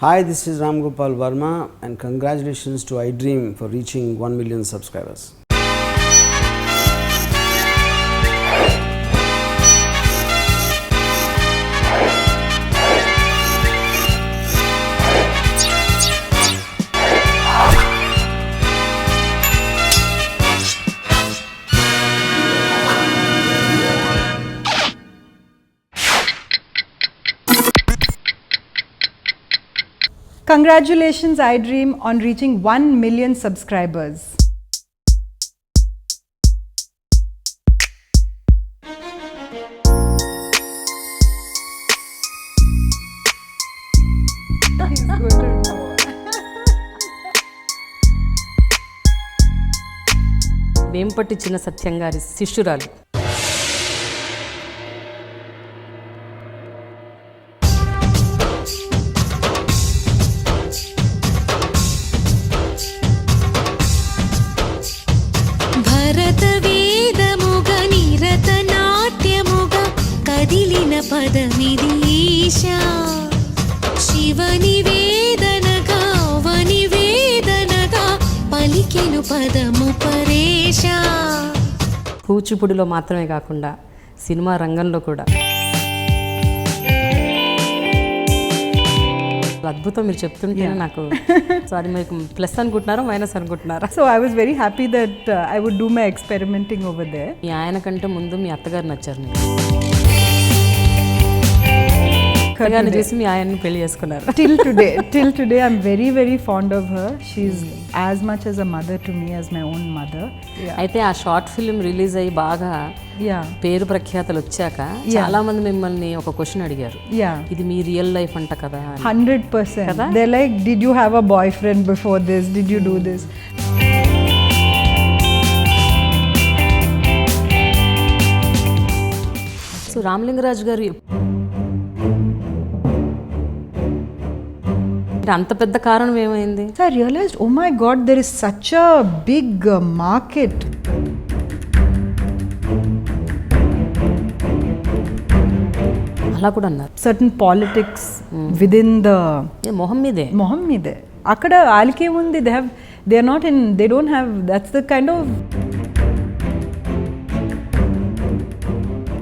Hi, this is Ram Gopal Verma and congratulations to iDream for reaching 1 million subscribers. Congratulations iDream on reaching 1 million subscribers. He's going to know. Vempati Chinna Satyam గారి శిష్యురాలు. పదమిదీశా శివని వేదనగా వని వేదనగా పలికెను పదము పరేశా. కూచిపూడిలో మాత్రమే కాకుండా cinema రంగంలో కూడా అద్భుతం. మీరు చెప్తుంటే నాకు సో అది మీకు ప్లస్ అనుకుంటున్నారా మైనస్ అనుకుంటున్నారా? So I was very happy that I would do my experimenting over there. మీ ఆయన కంటే ముందు మీ అత్తగారు నచ్చారు మీకు. అత్తగారిని చూసి మీ ఆయన్ని పెళ్లి చేసుకున్నారు. Till today I'm very very fond of her. She's as much as a mother to me as my own mother. అయితే ఆ షార్ట్ ఫిల్మ్ రిలీజ్ అయ్యి బాగా పేరు ప్రఖ్యాతలు వచ్చాక చాలా మంది మిమ్మల్ని ఒక క్వశ్చన్ అడిగారు, ఇది మీ రియల్ లైఫ్ అంట కదా? 100%. They're like, did you have a boyfriend before this? Did you do this? So Ramalinga Raju గారు అంత పెద్ద కారణం ఏమైంది? So I realized, oh my God, there is such a big market. అలా కూడా అన్నారు. Certain politics within the మొహం మీదే అక్కడ వాళ్ళకేముంది, they are not in, they don't have, that's the kind of.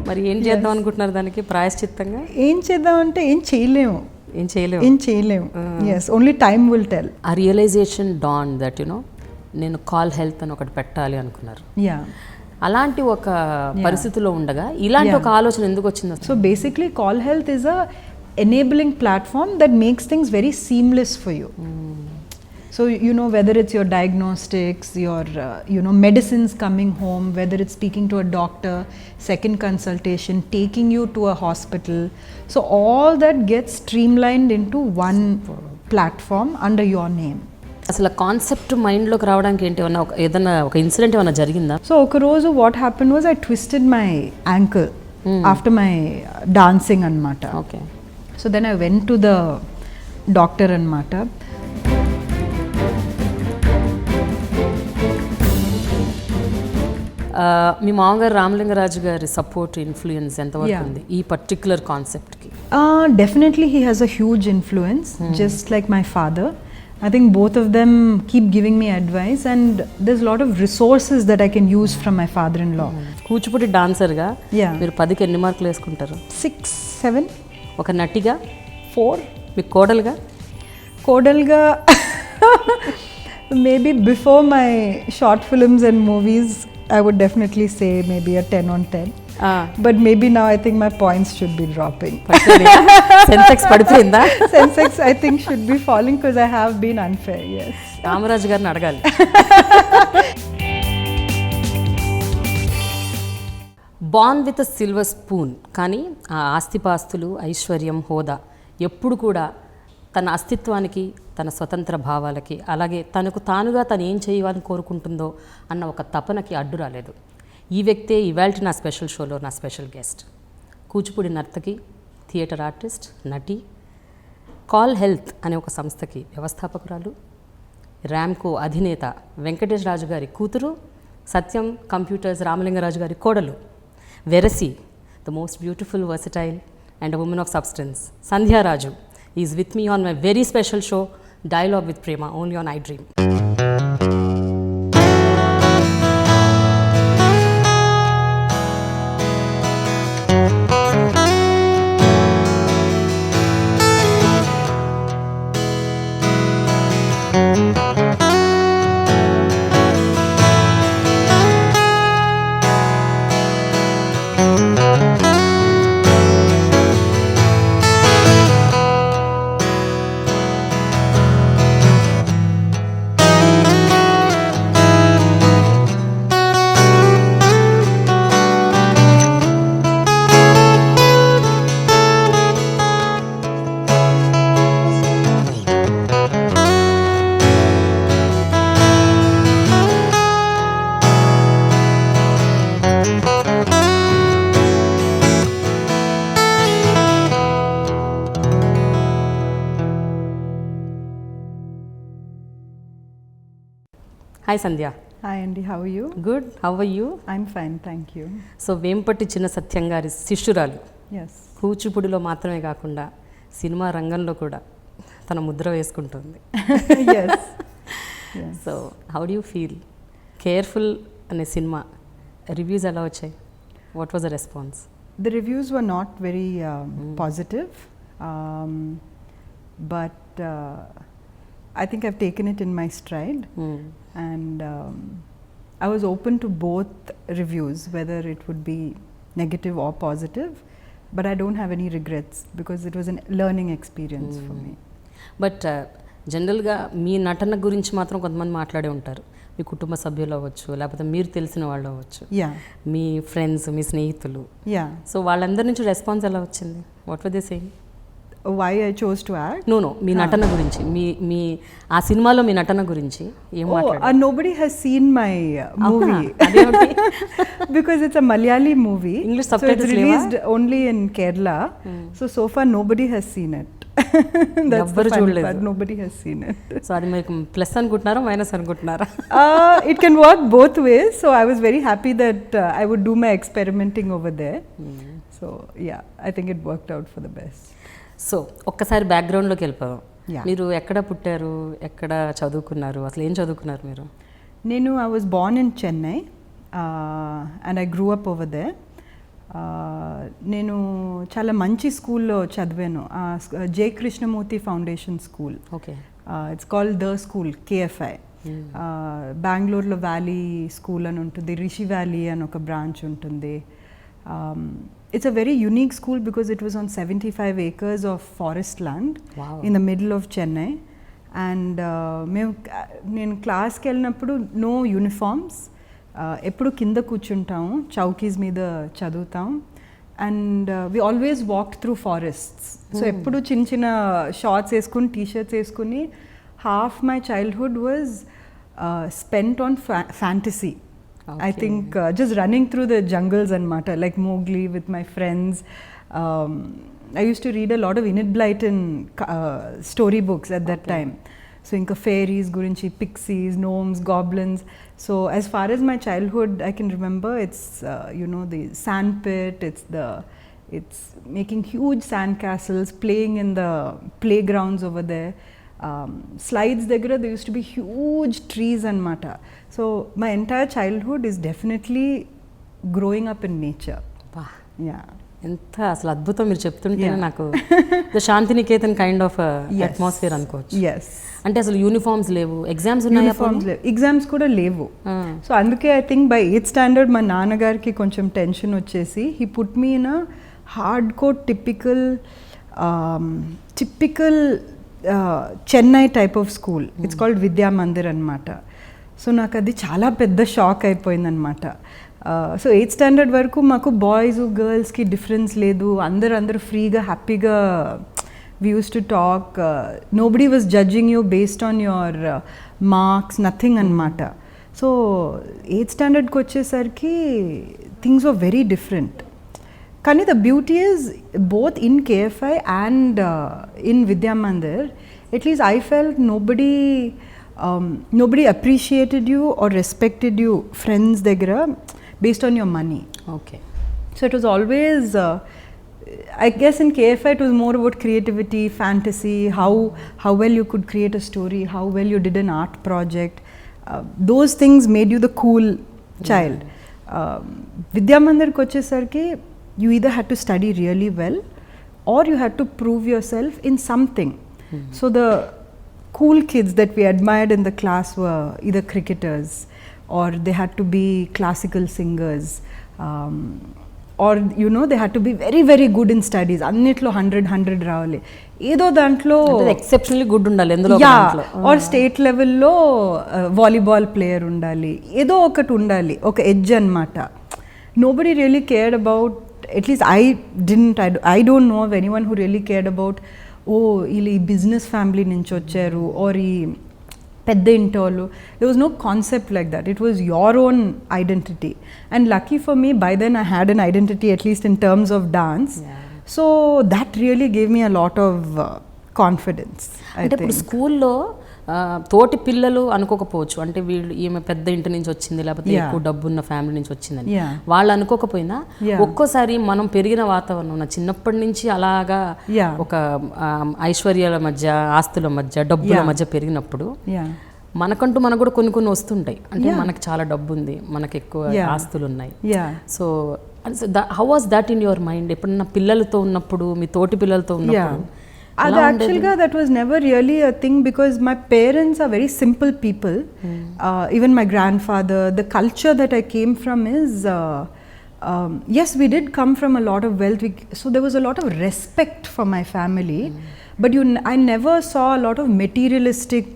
మరి ఏం చేద్దాం అనుకుంటున్నారు దానికి ప్రాయశ్చిత్తంగా? ఏం చేద్దాం అంటే ఏం చేయలేము. Yes, only time will tell. ఆ రియలైజేషన్ డాన్ దట్ నేను కాల్ హెల్త్ అని ఒకటి పెట్టాలి అనుకున్నారు. అలాంటి ఒక పరిస్థితిలో ఉండగా ఇలాంటి ఒక ఆలోచన ఎందుకు వచ్చింది? So basically call health is a enabling platform that makes things very seamless for you. So whether it's your diagnostics, your medicines coming home, whether it's speaking to a doctor, second consultation, taking you to a hospital, so all that gets streamlined into one platform under your name. అసలు concept మైండ్లోకి రావడానికి ఏంటి, ఏదైనా ఒక incident ఏమైనా జరిగిందా? So ఒక రోజు what happen was I twisted my ankle after my dancing అన్నమాట. Okay. So then I went to the doctor అన్నమాట. మీ మామగారు రామలింగరాజు గారి సపోర్ట్ ఇన్ఫ్లుయెన్స్ ఎంతవరకు ఉంది ఈ particular కాన్సెప్ట్కి? Definitely he has a huge influence, just like my father. I think both of them keep giving me advice and there's a lot of resources that I can use from my father-in-law. Kuchipudi డాన్సర్గా మీరు 10కి ఎన్ని మార్కులు వేసుకుంటారు? 6, 7. ఒక నటిగా 4. మీకు కోడలుగా maybe before my short films and movies I would definitely say maybe a 10 on 10. But maybe now I think my points should be dropping. Sensex పడిపోయిందా? Sensex I think should be falling because I have been unfair. Yes. Ramaraju గారిని అడగాలి. Born with silver spoon, కానీ ఆ ఆస్తిపాస్తులు, ఐశ్వర్యం, హోదా ఎప్పుడు కూడా తన అస్తిత్వానికి, తన స్వతంత్ర భావాలకి, అలాగే తనకు తానుగా తను ఏం చేయాలని కోరుకుంటుందో అన్న ఒక తపనకి అడ్డు రాలేదు. ఈ వ్యక్తే ఇవాల్టి నా స్పెషల్ షోలో నా స్పెషల్ గెస్ట్. కూచిపూడి నర్తకి, థియేటర్ ఆర్టిస్ట్, నటి, కాల్ హెల్త్ అనే ఒక సంస్థకి వ్యవస్థాపకురాలు, ర్యామ్కో అధినేత వెంకటేష్ రాజు గారి కూతురు, సత్యం కంప్యూటర్స్ రామలింగరాజు గారి కోడలు, వెరసి the most beautiful versatile and women of substance Sandhya Raju is with me on my very special show Dialogue with Prema, only on iDream. Hi Sandhya. Hi Andy, how are you? Good, how are you? I'm fine, thank you. So Vempati Chinna Satyam గారి శిష్యురాలు. Yes. కూచిపూడిలో మాత్రమే కాకుండా cinema రంగంలో కూడా తన ముద్ర వేసుకుంటుంది. Yes. Yes. So how do you feel? Careful అనే cinema reviews ఎలా వచ్చాయి? What was the response? The reviews were not very positive, but I think I've taken it in my stride, and I was open to both reviews, whether it would be negative or positive, but I don't have any regrets because it was a learning experience for me. But జనరల్గా మీ నటన గురించి మాత్రం కొంతమంది మాట్లాడే ఉంటారు. మీ కుటుంబ సభ్యులు అవ్వచ్చు, లేకపోతే మీరు తెలిసిన వాళ్ళు అవ్వచ్చు, Yeah, మీ ఫ్రెండ్స్, మీ స్నేహితులు. yeah. సో వాళ్ళందరి నుంచి రెస్పాన్స్ ఎలా వచ్చింది? What were they saying? Why I chose to act? No మీ నటన గురించి, మీ ఆ సినిమాలో మీ నటన గురించి ఏం మాట్లాడారు? Nobody has seen my movie because it's a Malayali movie. English so it's subtitles released only in Kerala. So far nobody has seen it. That's the funny part. Nobody has seen it. So అది మీకు plus అనుకుంటున్నారా, minus అనుకుంటున్నారా? It can work both ways. So I was very happy that I would do my experimenting over there. So yeah, I think it worked out for the best. So ఒక్కసారి బ్యాక్గ్రౌండ్లోకి వెళ్ళిపోదాం. Yeah. మీరు ఎక్కడ పుట్టారు, ఎక్కడ చదువుకున్నారు, అసలు ఏం చదువుకున్నారు మీరు? I was born in Chennai and I grew up over there. నేను చాలా మంచి స్కూల్లో చదివాను, J Krishnamurti foundation school. Okay. It's called the school, KFI. బెంగళూరులో వ్యాలీ స్కూల్ అని ఉంటుంది, రిషి వ్యాలీ అని ఒక బ్రాంచ్ ఉంటుంది. It's a very unique school because it was on 75 acres of forest land. Wow. In the middle of Chennai. And నేను క్లాస్కి వెళ్ళినప్పుడు no uniforms, ఎప్పుడు కింద కూర్చుంటాం, చౌకీస్ మీద చదువుతాం. And we always walk through forests. So ఎప్పుడు చిన్న చిన్న షార్ట్స్ వేసుకుని, టీషర్ట్స్ వేసుకుని, half my childhood was spent on fantasy. Okay. I think just running through the jungles and Mata, like Mowgli with my friends. I used to read a lot of Enid Blyton storybooks at that time. So inka fairies, gurinchi, pixies, gnomes, goblins. So as far as my childhood I can remember, it's the sand pit, it's making huge sand castles, playing in the playgrounds over there. Slides దగ్గర there used to be huge trees and mata. So my entire childhood is definitely growing up in nature. వా, Yeah. ఎంత అసలు అద్భుతం మీరు చెప్తుంటే. నాకు the Santiniketan kind of atmosphere అనుకోవచ్చు. Yes. అంటే అసలు యూనిఫామ్స్ లేవు, ఎగ్జామ్స్ ఉన్నాయా? ఎగ్జామ్స్ కూడా లేవు. సో అందుకే I think by 8th standard మా నాన్నగారికి కొంచెం టెన్షన్ వచ్చేసి he put me in a hard core typical Chennai type of school. It's called Vidya Mandir అనమాట. సో నాకు అది చాలా పెద్ద షాక్ అయిపోయిందనమాట. సో 8th standard వరకు మాకు బాయ్స్ గర్ల్స్కి డిఫరెన్స్ లేదు, అందరూ ఫ్రీగా హ్యాపీగా we used to talk. Nobody was judging you based on your marks, nothing anamata. So 8th standard ko vachesariki things were very different. Kani the beauty is both in KFI and in Vidya Mandir, at least I felt nobody appreciated you or respected you friends degra based on your money. Okay. So it was always I guess in KFI it was more about creativity, fantasy, how well you could create a story, how well you did an art project. Those things made you the cool child. Vidya Mandirki vachesarki you either had to study really well or you had to prove yourself in something. So the cool kids that we admired in the class were either cricketers or they had to be classical singers, or you know they had to be very very good in studies. అన్నిట్లో 100 రావాలి, ఏదో దాంట్లో exceptionally good ఉండాలి ఎందులో or state లెవెల్లో volleyball player ఉండాలి, ఏదో ఒకటి ఉండాలి, ఒక ఎడ్జ్ అనమాట. Nobody really cared about, at least I don't know of anyone who really cared about వీళ్ళు ఈ బిజినెస్ ఫ్యామిలీ నుంచి వచ్చారు ఆర్ ఈ పెద్ద ఇంటి వాళ్ళు. there was no concept like that. It was your own identity, and lucky for me by then I had an identity at least in terms of dance. So that really gave me a lot of confidence. అంటే ఇప్పుడు స్కూల్లో తోటి పిల్లలు అనుకోకపోవచ్చు, అంటే వీళ్ళు ఈమె పెద్ద ఇంటి నుంచి వచ్చింది లేకపోతే ఎక్కువ డబ్బు ఉన్న ఫ్యామిలీ నుంచి వచ్చిందని వాళ్ళు అనుకోకపోయినా ఒక్కోసారి మనం పెరిగిన వాతావరణం చిన్నప్పటి నుంచి అలాగా ఒక ఐశ్వర్యాల మధ్య ఆస్తుల మధ్య డబ్బుల మధ్య పెరిగినప్పుడు మనకంటూ మనకు కూడా కొన్ని వస్తుంటాయి. అంటే మనకు చాలా డబ్బు ఉంది, మనకు ఎక్కువ ఆస్తులు ఉన్నాయి. So how was that in your mind ఎప్పుడన్నా పిల్లలతో ఉన్నప్పుడు, మీ తోటి పిల్లలతో ఉన్నప్పుడు? Actually, that was never really a thing because my parents are very simple people. Even my grandfather, the culture that I came from is, yes, we did come from a lot of wealth. So there was a lot of respect for my family. But I never saw a lot of materialistic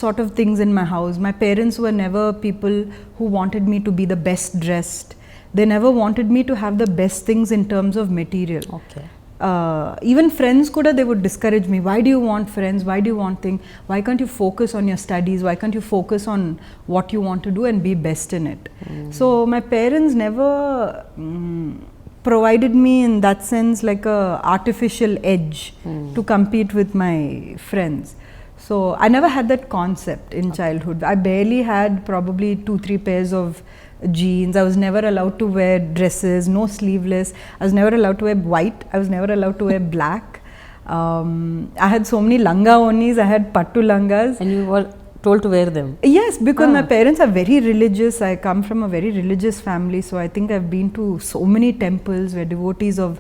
sort of things in my house. My parents were never people who wanted me to be the best dressed. They never wanted me to have the best things in terms of material. Okay. Even friends kuda, they would discourage me. Why do you want friends? Why do you want things? Why can't you focus on your studies? Why can't you focus on what you want to do and be best in it? So my parents never provided me in that sense like a artificial edge to compete with my friends. So I never had that concept in childhood. I barely had probably 2-3 pairs of jeans. I was never allowed to wear dresses, no sleeveless. I was never allowed to wear white. I was never allowed to wear black. I had so many langa onis. I had pattu langas. And you were told to wear them? Yes, because my parents are very religious. I come from a very religious family, so I think I've been to so many temples. We're devotees of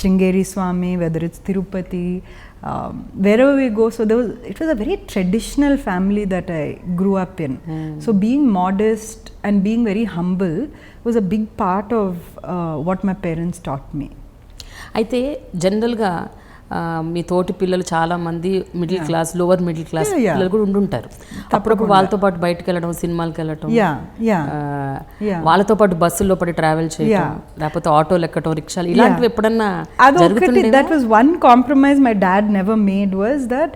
Sringeri Swami, whether it's Tirupati, wherever we go. So it was a very traditional family that I grew up in. So being modest and being very humble was a big part of what my parents taught me. అయితే జనరల్గా మీ తోటి పిల్లలు చాలా మంది middle class, lower middle class పిల్లలు కూడా ఉండుంటారు. అప్పుడప్పుడు వాళ్ళతో పాటు బయటకు వెళ్ళడం, సినిమాలకు వెళ్ళడం, వాళ్ళతో పాటు బస్సుల్లో పడి ట్రావెల్ చేయడం, లేకపోతే ఆటోలు ఎక్కడం, రిక్షాలు, ఇలాంటివి ఎప్పుడన్నా జరుగుతుంటే? That was one compromise my dad never made, was that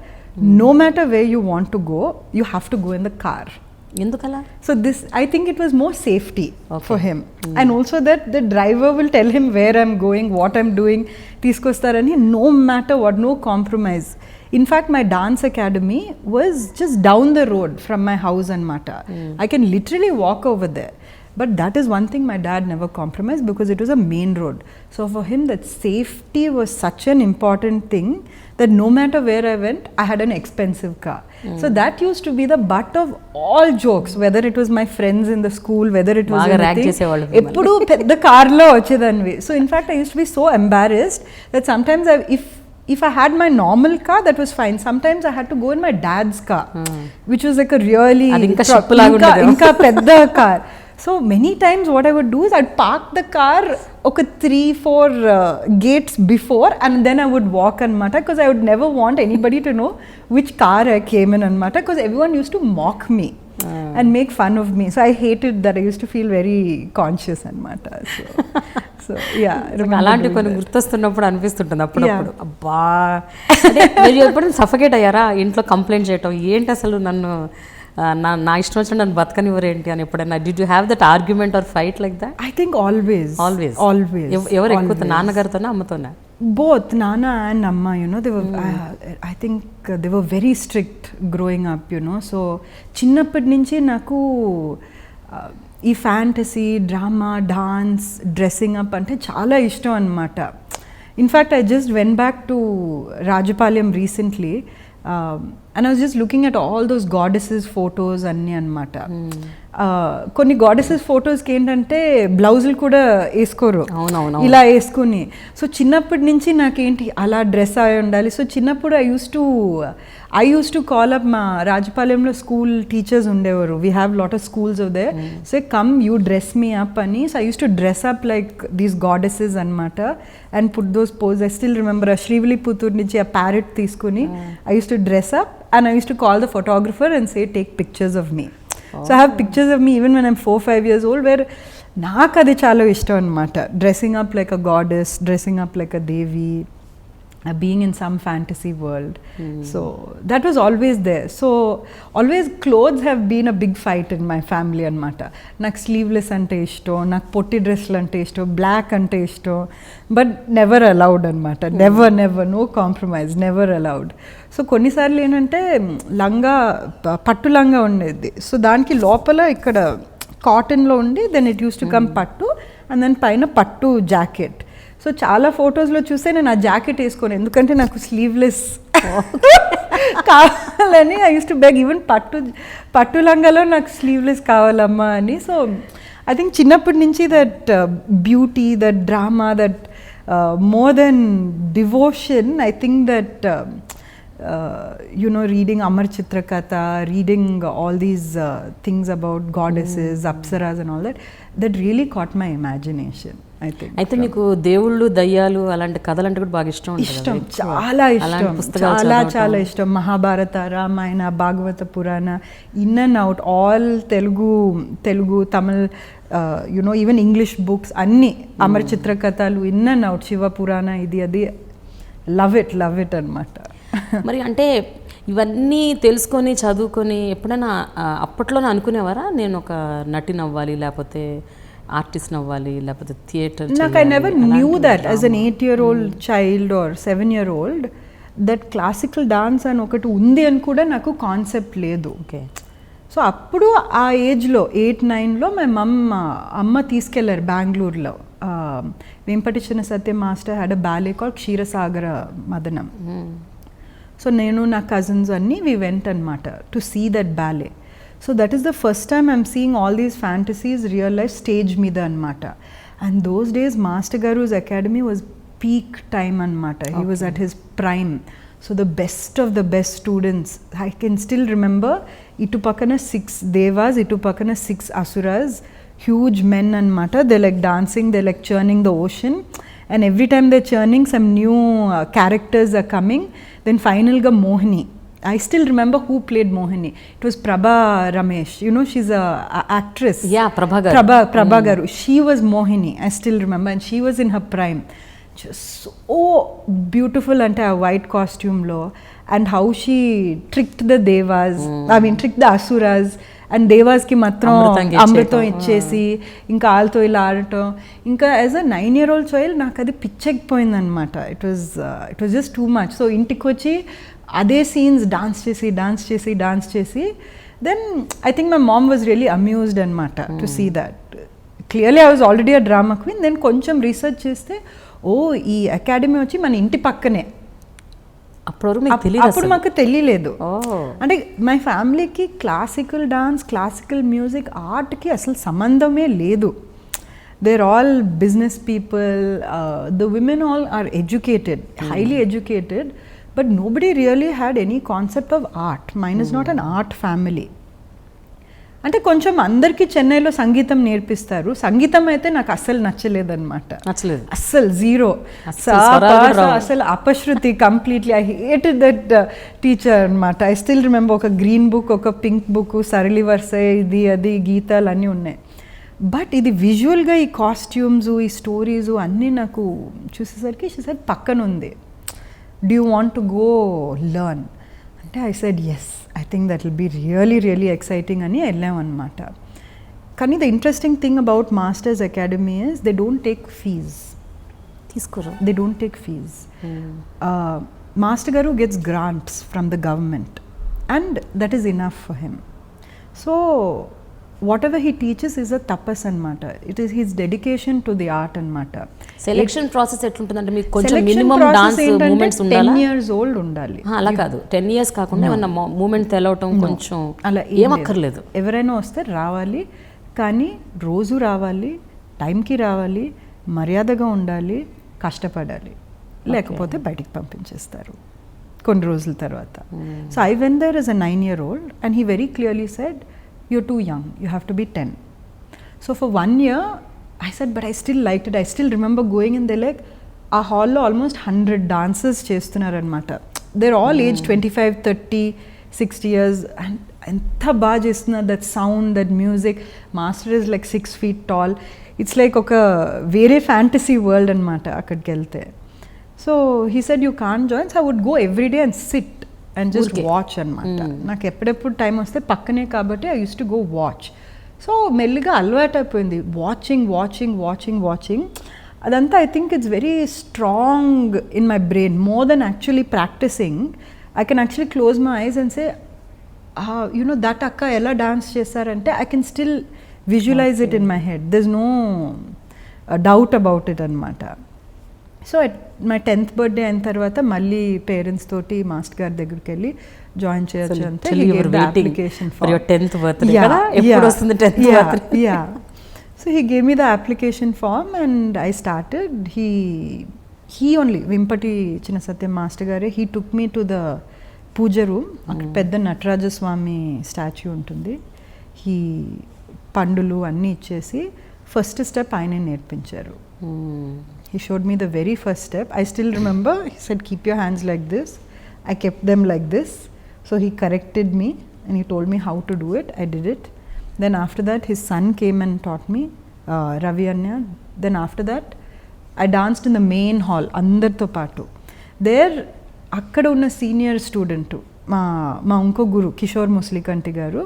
no matter where you want to go, you have to go in the car. ఎందుకలా? So this, I think it was more safety for him, and also that the driver will tell him where I'm going, what I'm doing, తీసుకొస్తారని, no matter what, no compromise. In fact, my dance academy was just down the road from my house and Mata. I can literally walk over there. But that is one thing my dad never compromised because it was a main road. So for him, that safety was such an important thing that no matter where I went, I had an expensive car. So that used to be the butt of all jokes, whether it was my friends in the school, whether it was anything. Eppudu pedda car lo vachedanvi. So in fact, I used to be so embarrassed that sometimes if I had my normal car, that was fine. Sometimes I had to go in my dad's car, which was like a really inka pedda car. So many times what I would do is I'd park the car 3-4 gates before, and then I would walk anamata, because I would never want anybody to know which car I came in anamata, because everyone used to mock me and make fun of me. So I hated that. I used to feel very conscious anamata. So yeah, అలాంటి కొన్ని గుర్తొస్తున్నప్పుడు అనిపిస్తుంటుంది అప్పుడప్పుడు, అబ్బా మీరు ఎప్పుడైనా suffocate అయ్యారా? ఇంట్లో complaint చేయటం, ఏంటి అసలు నన్ను నా ఇష్టం వచ్చిన నన్ను బతకనివ్వరు ఏంటి అని ఎప్పుడైనా? Did you have that argument are fight like that? I think always. ఎవరు ఎక్కువ, నాన్నగారితోనా అమ్మతోనా? Both Nana and Amma, you know, they were I think they were very strict growing up, you know. So చిన్నప్పటి నుంచి నాకు ఈ fantasy, drama, dance, dressing up అంటే చాలా ఇష్టం అనమాట. In fact I just when back to Rajapalem recently and I was just looking at all those goddesses photos అన్నీ అనమాట. కొన్ని గాడెసెస్ ఫొటోస్కి ఏంటంటే బ్లౌజులు కూడా వేసుకోరు, ఇలా వేసుకుని. సో చిన్నప్పటి నుంచి నాకేంటి అలా డ్రెస్ అయి ఉండాలి. సో చిన్నప్పుడు I use to call up, మా రాజపాలెంలో స్కూల్ టీచర్స్ ఉండేవారు, we have lot of schools of there. So come you dress me up అని. So I use to dress up like these goddesses అనమాట and put those pose. I still remember Srivilliputhur నుంచి ఆ parrot తీసుకుని I use to dress up and I used to call the photographer and say take pictures of me. So I have pictures of me even when I'm 4-5 years old where నాకు అది చాలా ఇష్టం అనమాట. Dressing up like a goddess, dressing up like a Devi, being in some fantasy world. So that was always there. So always clothes have been a big fight in my family anamata. Nak sleeveless ante ishto, nak potti dress ante ishto, black ante ishto, but never allowed anamata. Never, no compromise, never allowed. So konni sarlu enante langa, pattu langa undedi. So daniki lopala ikkada cotton lo undi, then it used to come pattu and then paina pattu jacket. So చాలా ఫొటోస్లో చూస్తే నేను ఆ jacket వేసుకోను, ఎందుకంటే నాకు sleeveless కావాలని. I use to beg even పట్టు లంగాలో నాకు స్లీవ్లెస్ కావాలమ్మా అని. సో ఐ థింక్ చిన్నప్పటి నుంచి that beauty, that drama, that more than devotion, I think that reading Amar Chitrakatha, reading all these things about goddesses, apsaras and all that really caught my imagination. అయితే మీకు దేవుళ్ళు, దయ్యాలు అలాంటి కథలంటే కూడా బాగా ఇష్టం? చాలా ఇష్టం, చాలా ఇష్టం. మహాభారత, రామాయణ, భాగవత పురాణ, in and out all, Telugu, Tamil, even English books అన్నీ, అమర చిత్రకథలు, ఇన్ అండ్ అవుట్, శివ పురాణ, ఇది అది, లవ్ ఇట్ అనమాట. మరి అంటే ఇవన్నీ తెలుసుకొని చదువుకొని ఎప్పుడైనా అప్పట్లోనే అనుకునేవారా నేను ఒక నటిని అవ్వాలి, లేకపోతే ఆర్టిస్ట్ అవ్వాలి, లేకపోతే థియేటర్? నాకు I never knew that as an 8-year-old child or 7-year-old that classical dance అని ఒకటి ఉంది అని కూడా నాకు కాన్సెప్ట్ లేదు. ఓకే. సో అప్పుడు ఆ ఏజ్లో 8-9లో మా అమ్మ తీసుకెళ్లారు బెంగళూరులో. Vempati Chinna Satyam master had a ballet called Ksheerasagara Madanam. So నేను నా కజిన్స్ అన్నీ వి వెంట్ అనమాట to see that ballet. So that is the first time I'm seeing all these fantasies real life stage mida anamata. And those days Master Garu's academy was peak time anamata. He was at his prime. So the best of the best students. I can still remember itu pakana 6 devas, itu pakana 6 asuras, huge men anamata. They're like dancing, they're like churning the ocean. And every time they're churning, some new characters are coming. Then final ga Mohini. I still remember who played Mohini. It was Prabha Ramesh. She's a actress. Yeah, Prabha Garu. She was Mohini. I still remember. And she was in her prime. Just so beautiful ante a white costume lo. And how she tricked the devas. Tricked the asuras. And దేవాస్కి మాత్రం అమృతం ఇచ్చేసి ఇంకా వాళ్ళతో ఇలా ఆడటం. ఇంకా as a 9-year-old child నాకు అది పిచ్చెక్కిపోయింది అనమాట. It was just too much. So ఇంటికి వచ్చి అదే సీన్స్ డాన్స్ చేసి then I think my mom was really amused అనమాట to see that. Clearly I was already a drama queen. Then కొంచెం రీసెర్చ్ చేస్తే ఈ అకాడమీ వచ్చి మన ఇంటి పక్కనే. అప్పుడు మాకు తెలియలేదు. అంటే మై ఫ్యామిలీకి క్లాసికల్ డాన్స్, క్లాసికల్ మ్యూజిక్, ఆర్ట్కి అసలు సంబంధమే లేదు. they're all business people. The women all are educated, highly educated, but nobody really had any concept of art. Mine is not an art family. అంటే కొంచెం అందరికీ చెన్నైలో సంగీతం నేర్పిస్తారు. సంగీతం అయితే నాకు అస్సలు నచ్చలేదన్నమాట. అస్సలు జీరో, అసలు అపశృతి completely. I hated that teacher అనమాట. ఐ స్టిల్ రిమెంబర్ ఒక గ్రీన్ బుక్, ఒక పింక్ బుక్, సరళి వరుస, ఇది అది గీతాలు అన్నీ ఉన్నాయి. బట్ ఇది విజువల్గా ఈ కాస్ట్యూమ్స్, ఈ స్టోరీస్ అన్నీ నాకు చూసేసరికి షీసెడ్ పక్కన ఉంది. Do you want to go learn అంటే I said yes, I think that will be really, really exciting అని వెళ్ళామన్నమాట. కానీ the interesting thing about Masters Academy is they don't take fees. తీసుకోరు. They don't take fees. Master Garu gets grants from the government and that is enough for him. So whatever he teaches is a tapas anmata. It is his dedication to the art anmata. Selection process ఎట్లుంటుందంటే మీకు కొంచెం minimum dance moments ఉండాలా? 10 years old ఉండాలి. అలా కాదు, 10 years కాకుండా ఏమన్నా moment తెలవటం కొంచెం అలా ఏమక్కర్లేదు. ఎవరైనా వస్తే రావాలి, కానీ రోజు రావాలి, టైంకి రావాలి, మర్యాదగా ఉండాలి, కష్టపడాలి, లేకపోతే బయటికి పంపించేస్తారు కొన్ని రోజుల తర్వాత. So I when there is a 9-year-old and he very clearly said, you're too young, you have to be 10. So for 1 year I said, but I still liked it. I still remember going in there, like ఆ హాల్లో almost 100 dancers చేస్తున్నారనమాట. they're all aged 25, 30, 60 years and ఎంత బాగా చేస్తున్నారు. That sound, that music. Master is like 6 feet tall. It's like ఒక వేరే fantasy world అనమాట అక్కడికి వెళ్తే. So he said you can't join. So I would go every day and sit and just watch అనమాట. నాకు ఎప్పుడెప్పుడు టైం వస్తే పక్కనే కాబట్టి I use to go watch. So మెల్లిగా అలవాటు అయిపోయింది వాచింగ్ వాచింగ్ వాచింగ్ వాచింగ్. అదంతా I think it's very strong in my brain more than actually practicing. I can actually close my eyes and say you know that akka ella dance chesarante I can still visualize it in my head. There's no doubt about it anamata. So at my 10th birthday ayin tarvata malli parents toti master gar దగ్గరికి వెళ్ళి join చేయొచ్చు అంటే he gave the application form for your 10th birthday kada eppudu vastundi 10th birthday. Yeah so he gave me the application form and I started. he only Vempati Chinna Satyam master gare he took me to the puja room. అక్కడ పెద్ద Natarajaswamy statue ఉంటుంది. ఈ పండులు అన్నీ ఇచ్చేసి first step ఆయనే నేర్పించారు. He showed me the very first step. I still remember he said keep your hands like this. I kept them like this. So he corrected me and he told me how to do it. I did it. Then after that his son came and taught me, Ravi అన్య. Then after that I danced in the main hall అందరితో పాటు. There అక్కడ ఉన్న senior student మా ఇంకో గురు Kishore Mosalikanti garu,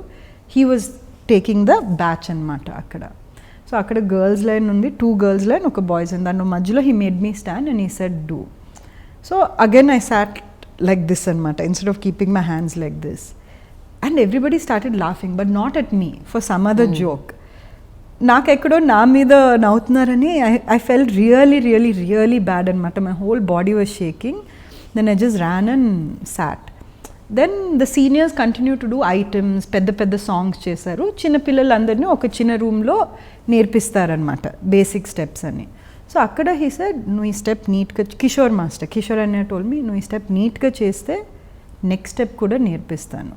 he was taking the batch అనమాట అక్కడ. So అక్కడ గర్ల్స్ లైన్ ఉంది, 2 girls లైన్, ఒక బాయ్స్ లైన్. దాని మధ్యలో he made me stand and he said do. So again I sat like this అనమాట instead of keeping my hands like this. And everybody started laughing but not at me, for some other joke. నాకెక్కడో నా మీద నవ్వుతున్నారని I felt really really really bad అనమాట. My whole body was shaking. Then I just ran and sat. Then the seniors continued to do items, పెద్ద songs చేశారు. చిన్న పిల్లలందరినీ ఒక చిన్న రూమ్లో నేర్పిస్తారనమాట బేసిక్ స్టెప్స్ అని. సో అక్కడ హీ సెడ్ నువ్వు ఈ స్టెప్ నీట్గా, కిషోర్ మాస్టర్ కిషోర్ అనే టోల్ మీ, నువ్వు ఈ స్టెప్ నీట్గా చేస్తే నెక్స్ట్ స్టెప్ కూడా నేర్పిస్తాను.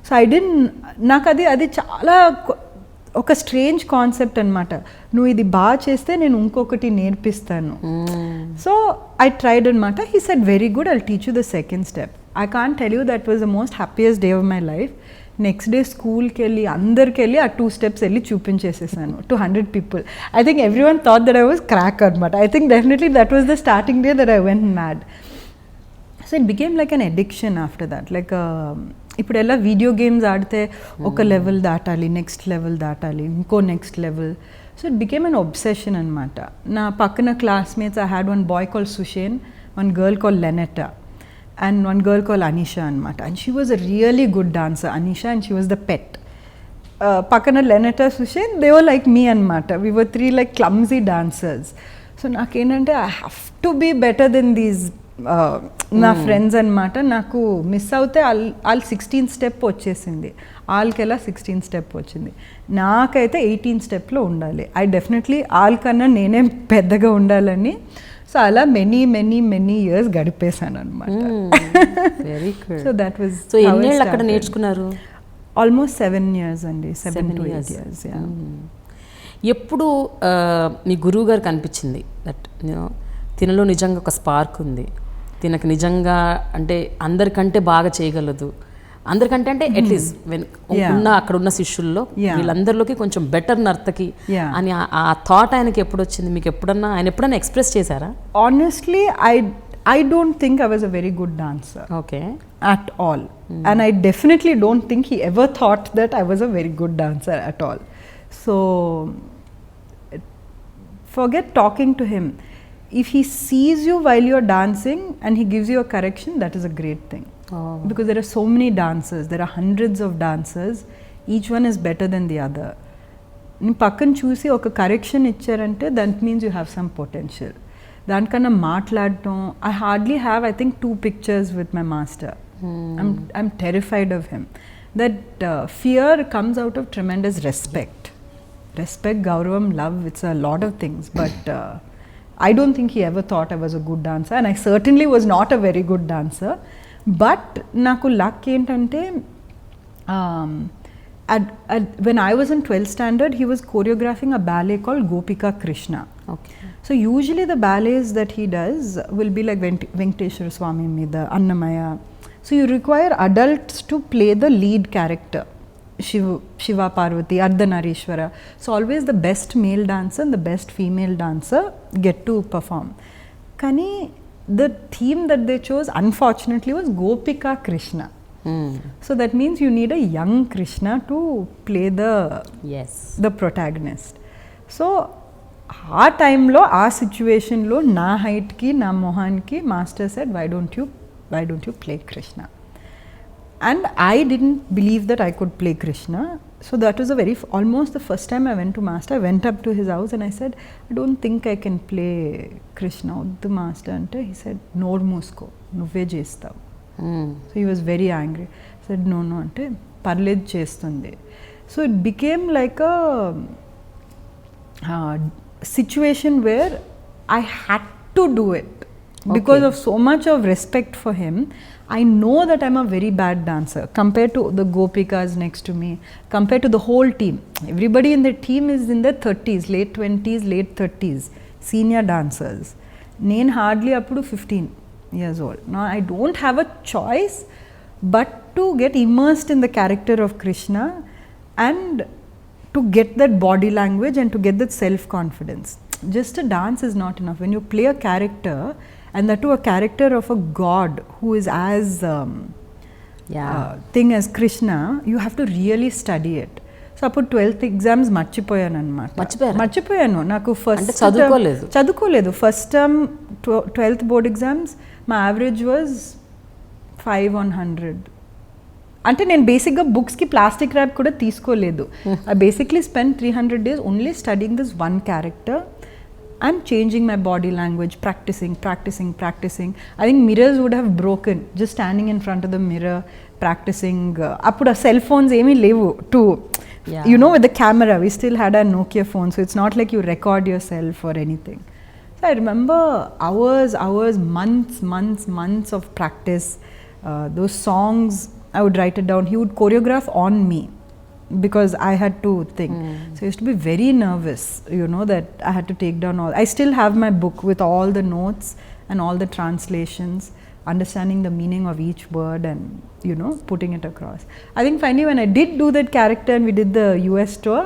సో నాకు అది చాలా ఒక స్ట్రేంజ్ కాన్సెప్ట్ అనమాట. నువ్వు ఇది బాగా చేస్తే నేను ఇంకొకటి నేర్పిస్తాను. సో ఐ ట్రైడ్ అనమాట. He said very good, I'll teach you the second step. I can't tell you that was the most happiest day of my life. Next day స్కూల్కి వెళ్ళి అందరికి వెళ్ళి ఆ 2 steps వెళ్ళి చూపించేసేసాను to 100 people. I think everyone thought that I was crack అనమాట. I think definitely that was the starting day that I went mad. So it became like an addiction after that. Like ఇప్పుడు ఎలా video games ఆడితే ఒక level దాటాలి, next level దాటాలి, ఇంకో next level. So it became an obsession అనమాట. నా పక్కన classmates I had one boy call Sushen, one girl call Leneta and one girl call Anisha అనమాట. And she was a really good dancer, Anisha, and she was the pet. పక్కన Leneta, Sushen, they were like me అనమాట. We were 3 like clumsy dancers. సో నాకేంటంటే I have to be better then these నా friends అనమాట. నాకు miss అవుతే వాళ్ళు 16th step వచ్చేసింది, వాళ్ళకెలా 16th step వచ్చింది. నాకైతే 18th stepలో ఉండాలి. ఐ డెఫినెట్లీ వాళ్ళకన్నా నేనే పెద్దగా ఉండాలని. సో అలా మెనీ ఇయర్స్ గడిపేశాను అనమాట. Very good. So that was. So ఎన్నేళ్ళు అక్కడ నేర్చుకున్నారు? ఆల్మోస్ట్ 7 years అండి, 7 to 8 years. ఎప్పుడు మీ గురువు గారు కనిపించింది దట్ తినలో నిజంగా ఒక స్పార్క్ ఉంది, తినకు నిజంగా అంటే అందరికంటే బాగా చేయగలదు, అందరికంటే అంటే అట్లీస్ట్ అక్కడ ఉన్న శిష్యుల్లో వీళ్ళందరిలోకి కొంచెం బెటర్ నర్తకి అని ఆ థాట్ ఆయనకి ఎప్పుడు వచ్చింది? మీకు ఎప్పుడన్నా ఆయన ఎప్పుడన్నా ఎక్స్ప్రెస్ చేశారా? Honestly I don't think I was a very good dancer. Okay. At all. And I definitely don't think he ever thought that I was a very good dancer at all. So forget talking to him. If he sees you while you're dancing and he gives you a correction, that is a great thing. Because there are so many dancers, there are hundreds of dancers. Each one is better than the other. నేను పక్కన చూసి ఒక correction ఇచ్చారంటే that means you have some potential. దానికన్నా మాట్లాడటం, I hardly have I think 2 pictures with my master. I'm terrified of him. That fear comes out of tremendous respect, gauravam, love, it's a lot of things, but I don't think he ever thought I was a good dancer, and I certainly was not a very good dancer. But naku luck entante, when I was in 12th standard, he was choreographing a ballet called Gopika Krishna. Okay. So usually the ballets that he does will be like Venkateshwara Swami Mida, Annamaya. So you require adults to play the lead character, Shiva Parvati, Ardhanarishwara. So always the best male dancer and the best female dancer get to perform. Kani the theme that they chose unfortunately was Gopika Krishna. So that means you need a young Krishna to play the protagonist. So ఆ టైంలో ఆ సిచ్యువేషన్లో నా హైట్కి నా మొహానికి master said why don't you play Krishna, and I didn't believe that I could play Krishna. So that was almost the first time I went to master. I went up to his house and I said I don't think I can play Krishna. వద్దు master అంటే he said నోరు మూసుకో, నువ్వే చేస్తావు. So he was very angry. Said no అంటే పర్లేదు చేస్తుంది. So it became like situation where I had to do it because of so much of respect for him. I know that I'm a very bad dancer compared to the Gopikas next to me, compared to the whole team. Everybody in the team is in their 30s, late 20s, late 30s, senior dancers. Nen hardly up to 15 years old. Now I don't have a choice but to get immersed in the character of Krishna and to get that body language and to get that self-confidence. Just a dance is not enough. When you play a character, and that too a character of a god who is as thing as Krishna, you have to really study it. So appudu 12th exams marchippoyanu annamata. Marchippoyanu. Naku first chadukoledu. First term 12th board exams, my average was 5 on 100. అంటే నేను బేసిక్గా బుక్స్కి plastic wrap కూడా తీసుకోలేదు. I basically spend 300 days only studying this one character and changing my body language, practicing. I think mirrors would have broken just standing in front of the mirror practicing. అప్పుడు ఆ cell phones ఏమీ లేవు to you know with the camera. We still had a Nokia phone, so it's not like you record yourself or anything. So I remember hours, months of practice. Those songs I would write it down. He would choreograph on me because I had to think. So I used to be very nervous, you know, that I had to take down all. I still have my book with all the notes and all the translations, understanding the meaning of each word and, you know, putting it across. I think finally when I did do that character and we did the US tour,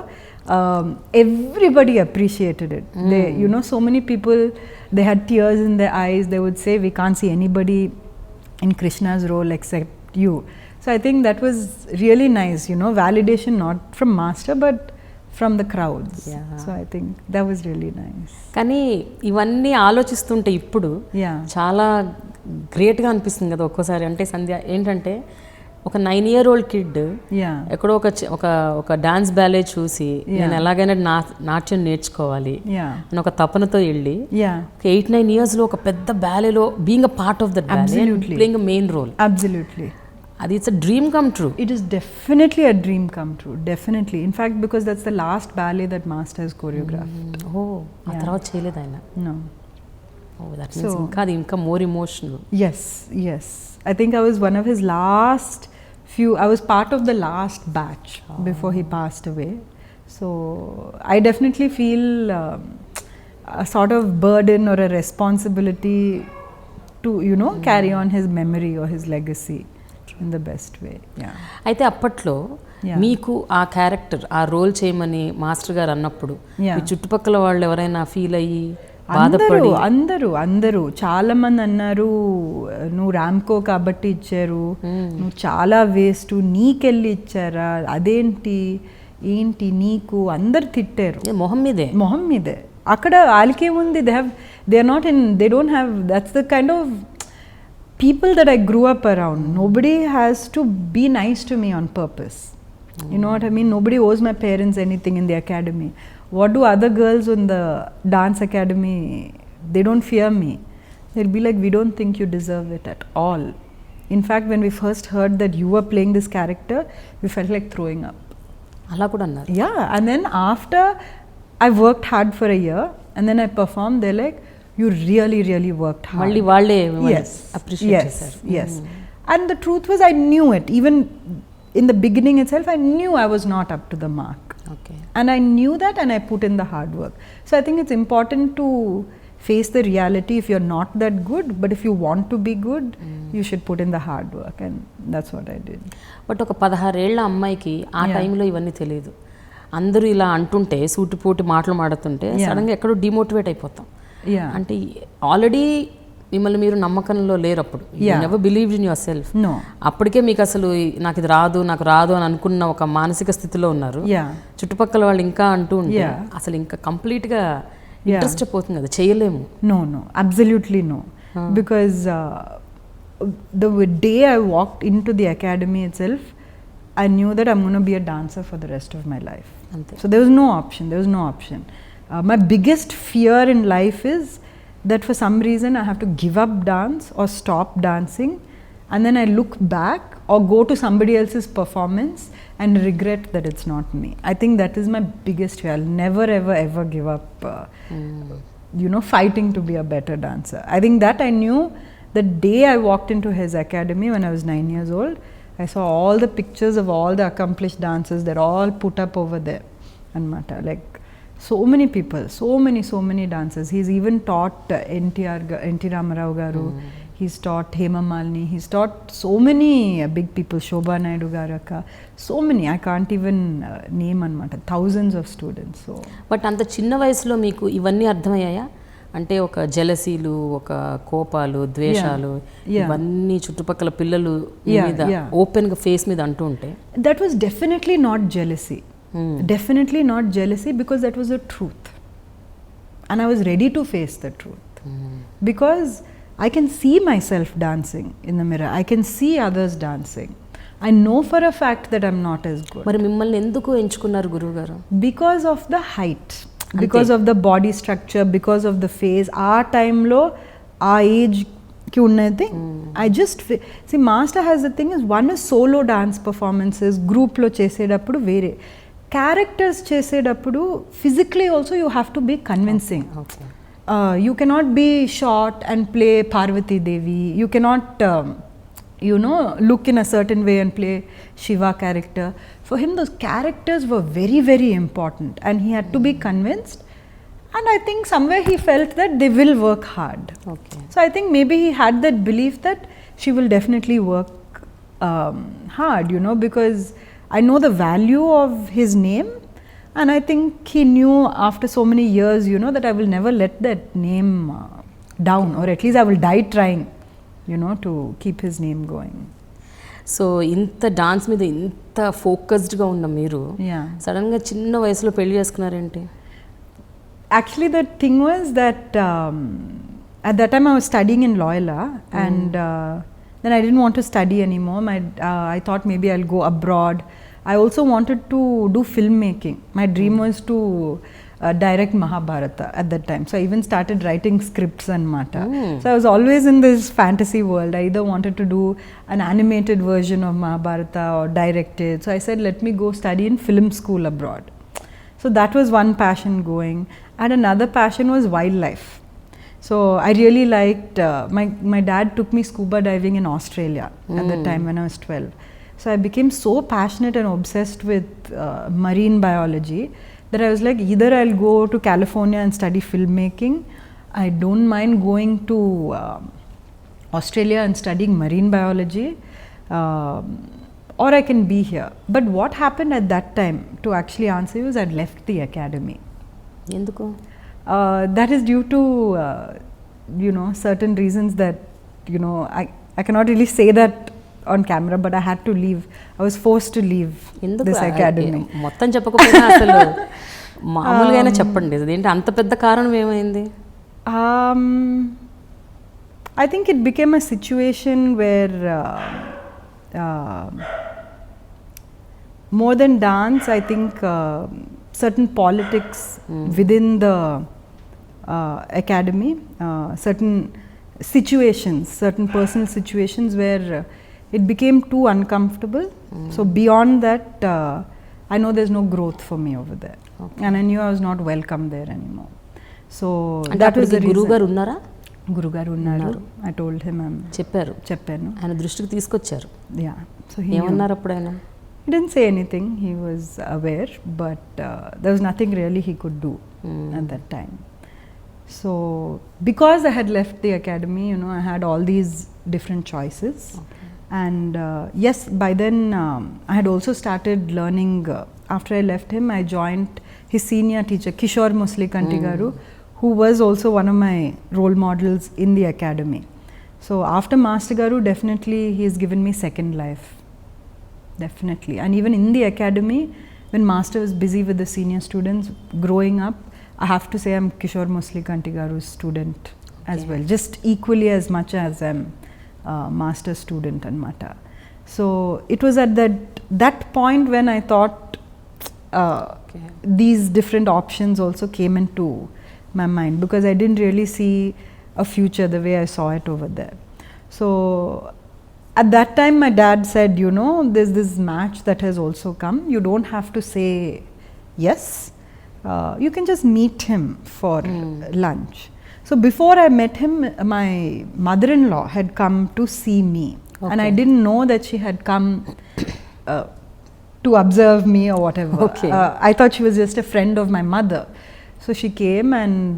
everybody appreciated it. They, you know, so many people, they had tears in their eyes. They would say, we can't see anybody in Krishna's role except you. So I think that was really nice, you know, validation not from master but from the crowds. So I think that was really nice. కానీ ఇవన్నీ ఆలోచిస్తుంటే ఇప్పుడు చాలా గ్రేట్గా అనిపిస్తుంది కదా ఒక్కోసారి. అంటే సంధ్య ఏంటంటే ఒక 9-year-old కిడ్ ఎక్కడో ఒక డాన్స్ బ్యాలే చూసి నేను ఎలాగైనా నాట్యం నేర్చుకోవాలి అని ఒక తపనతో వెళ్ళి 8-9 years లో ఒక పెద్ద బ్యాలేలో being a part of that ballet, playing a main role. Absolutely. అది it's a dream come true. It is definitely a dream come true, definitely. In fact, because that's the last ballet that master has choreographed. ఆ తర్వాత చేయలేదు ఆయన. No. That means ఇంకా more emotional. Yes. I think I was one of his last few. I was part of the last batch before he passed away. So I definitely feel a sort of burden or a responsibility to, you know, carry on his memory or his legacy in the best way. అయితే అప్పట్లో మీకు ఆ character ఆ role చేయమని master గారు అన్నప్పుడు మీ చుట్టుపక్కల వాళ్ళు ఎవరైనా ఫీల్ అయ్యి అందరూ చాలా మంది అన్నారు, నువ్వు ర్యాంకో కాబట్టి ఇచ్చారు, నువ్వు చాలా వేస్ట్, నీకెళ్ళి ఇచ్చారా, అదేంటి ఏంటి నీకు, అందరు తిట్టారు మొహం మీదే. అక్కడ వాళ్ళకే ఉంది, they don't have, that's the kind of people that I grew up around. Nobody has to be nice to me on purpose. You know what I mean? Nobody owes my parents anything in the academy. What do other girls in the dance academy, they don't fear me. They'll be like, we don't think you deserve it at all. In fact, when we first heard that you were playing this character, we felt like throwing up. అలా కూడా అన్నారు. Yeah, and then after I worked hard for a year and then I performed, they're like, you really, really worked hard. మళ్ళీ వాళ్ళే appreciate Yes, చేశారు. yes. And the truth was, I knew it. Even in the beginning itself, I knew I was not up to the mark. Okay. And I knew that and I put in the hard work. So I think it's important to face the reality if you're not that good, but if you want to be good, you should put in the hard work, and that's what I did. But ఒక 16 ఏళ్ల అమ్మాయికి ఆ టైంలో ఇవన్నీ తెలియదు. అందరూ ఇలా అంటుంటే సూటిపోటి మాటలు మాడుతుంటే సడన్గా ఎక్కడో డిమోటివేట్ అయిపోతాం. Yeah. అంటే ఆల్రెడీ మిమ్మల్ని మీరు నమ్మకంలో లేరు అప్పుడు. Never believed in your self. No. అప్పటికే మీకు అసలు నాకు రాదు అని అనుకున్న ఒక మానసిక స్థితిలో ఉన్నారు. Yeah. చుట్టుపక్కల వాళ్ళు ఇంకా అంటూ ఉంటే అసలు ఇంకా కంప్లీట్గా ఇంట్రెస్ట్ పోతుంది కదా, చేయలేము. No, absolutely no. Because the day I walked into the academy itself, I knew that I'm going to be a dancer for the rest of my life. Ante. So there was no option. My biggest fear in life is that for some reason I have to give up dance or stop dancing, and then I look back or go to somebody else's performance and regret that it's not me. I think that is my biggest fear. I'll never ever give up fighting to be a better dancer. I think that I knew the day I walked into his academy when I was 9 years old. I saw all the pictures of all the accomplished dancers. They're all put up over there, anmata. Like so many people, so many dancers. He's even taught NT Rama Raju garu. He's taught Hema Malini. He's taught so many big people. Shobha Naidu garaka. So many. I can't even name anmata. Thousands of students. So. But అంత చిన్న వయసులో మీకు ఇవన్నీ అర్థమయ్యాయా? అంటే ఒక జెలసీలు, ఒక కోపాలు, ద్వేషాలు, ఇవన్నీ చుట్టుపక్కల పిల్లలు మీద ఓపెన్గా ఫేస్ మీద అంటూ ఉంటే. That was definitely not jealousy. Definitely not jealousy, because that was the truth. And I was ready to face the truth. Because I can see myself dancing in the mirror. I can see others dancing. I know for a fact that I'm not as good. మరి మిమ్మల్ని ఎందుకు ఎంచుకున్నారు గురువు గారు? Because of the height, because of the body structure, because of the face. Our time lo, our age ki unnadi. I just see, master has the thing is, one is solo dance performances, group lo chesedappudu vere. Characters chesedappudu physically also you have to be convincing. Okay. You cannot be short and play Parvati Devi. You cannot look in a certain way and play Shiva character. For him, those characters were very, very important, and he had to be convinced. And I think somewhere he felt that they will work hard. Okay. So I think maybe he had that belief that she will definitely work hard, because I know the value of his name, and I think he knew after so many years, that I will never let that name down, or at least I will die trying, to keep his name going. So ఇంత dance మీద ఇంత ఫోకస్డ్గా ఉన్న మీరు సడన్గా చిన్న వయసులో పెళ్లి చేసుకున్నారేంటి? Actually, the thing was that at that time I was studying in Loyola, and then I didn't want to study anymore. I thought maybe I'll go abroad. I also wanted to do filmmaking. My dream was to direct Mahabharata at that time. So I even started writing scripts and mata. So I was always in this fantasy world. I either wanted to do an animated version of Mahabharata or direct it. So I said, let me go study in film school abroad. So that was one passion going. And another passion was wildlife. So I really liked, my dad took me scuba diving in Australia at the time when I was 12. So I became so passionate and obsessed with marine biology that I was like, either I'll go to California and study filmmaking. I don't mind going to Australia and studying marine biology, or I can be here. But what happened at that time, to actually answer you, is I'd left the academy. ఎందుకు? That is due to certain reasons that I cannot really say that on camera, but I had to leave. I was forced to leave this academy. మొత్తం చెప్పకపోయినా అసలు మామూలుగానే చెప్పండి, అదేంటి అంత పెద్ద కారణం ఏమైంది? I think it became a situation where more than dance, I think certain politics within the academy, certain situations, certain personal situations where it became too uncomfortable. So beyond that, I know there's no growth for me over there. Okay. And I knew I was not welcome there anymore. So అంటే that was the అప్పటికి గురువు గారు reason. ఉన్నారా? గురుగారు ఉన్నారు. I told him చెప్పారు, చెప్పాను. ఆయన దృష్టికి తీసుకొచ్చారు. Yeah. So he knew. ఏమన్నారు అప్పుడు ఆయన? He didn't say anything. He was aware, but there was nothing really he could do at that time. So because I had left the academy, you know, I had all these different choices. Okay. And yes, by then I had also started learning. After I left him, I joined his senior teacher, Kishore Mosalikanti garu, who was also one of my role models in the academy. So after Master Garu, definitely he has given me second life. Definitely. And even in the academy, when Master was busy with the senior students growing up, I have to say I'm Kishore Mosalikanti Garu's student as well, just equally as much as I'm Master student and Mata. So it was at that point when I thought these different options also came into my mind, because I didn't really see a future the way I saw it over there. So at that time my dad said, you know, there's this match that has also come, you don't have to say yes, you can just meet him for lunch. So before I met him, my mother-in-law had come to see me. And I didn't know that she had come to observe me or whatever. Okay. I thought she was just a friend of my mother. So she came and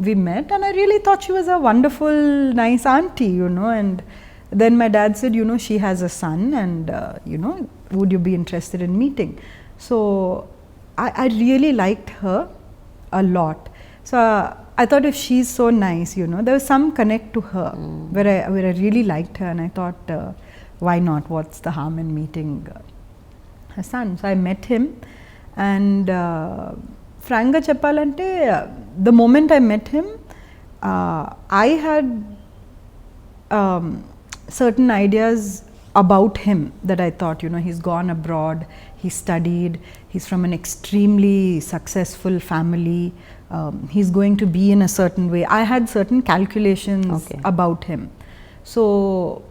we met, and I really thought she was a wonderful, nice auntie, you know. And then my dad said, you know, she has a son, and you know, would you be interested in meeting? So I really liked her a lot. So I thought, if she's so nice, you know, there was some connect to her where I really liked her, and I thought, why not? What's the harm in meeting her son? So I met him, and frankly cheppalante, the moment I met him, I had certain ideas about him that I thought, you know, he's gone abroad, he studied, he's from an extremely successful family, he's going to be in a certain way. I had certain calculations about him. So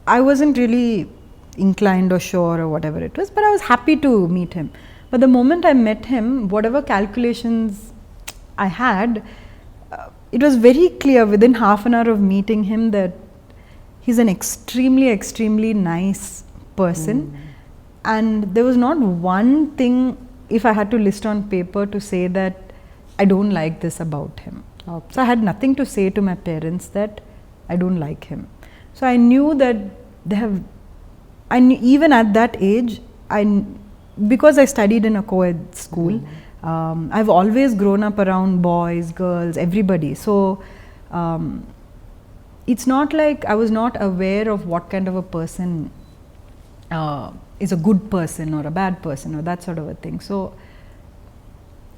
I wasn't really inclined or sure or whatever it was, but I was happy to meet him. But the moment I met him, whatever calculations I had, it was very clear within half an hour of meeting him that he's an extremely, extremely nice person. And there was not one thing, if I had to list on paper, to say that I don't like this about him. Okay. So I had nothing to say to my parents that I don't like him. So I knew that they have, even at that age, because I studied in a co-ed school, I've always grown up around boys, girls, everybody. So it's not like I was not aware of what kind of a person is a good person or a bad person or that sort of a thing. So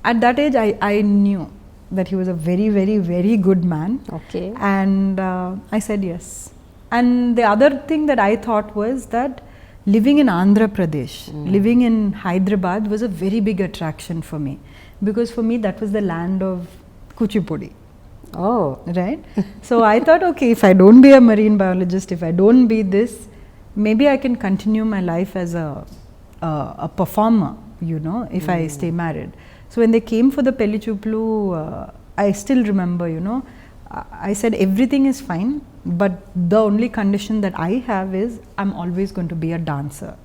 at that age, I knew that he was a very, very, very good man. Okay. And I said yes. And the other thing that I thought was that living in Andhra Pradesh, living in Hyderabad was a very big attraction for me, because for me that was the land of Kuchipudi. Oh. Right? So I thought, okay, if I don't be a marine biologist, if I don't be this, maybe I can continue my life as a performer, you know, if I stay married. So when they came for the Pelli Chuplu, I still remember, you know, I said everything is fine, but the only condition that I have is I'm always going to be a dancer.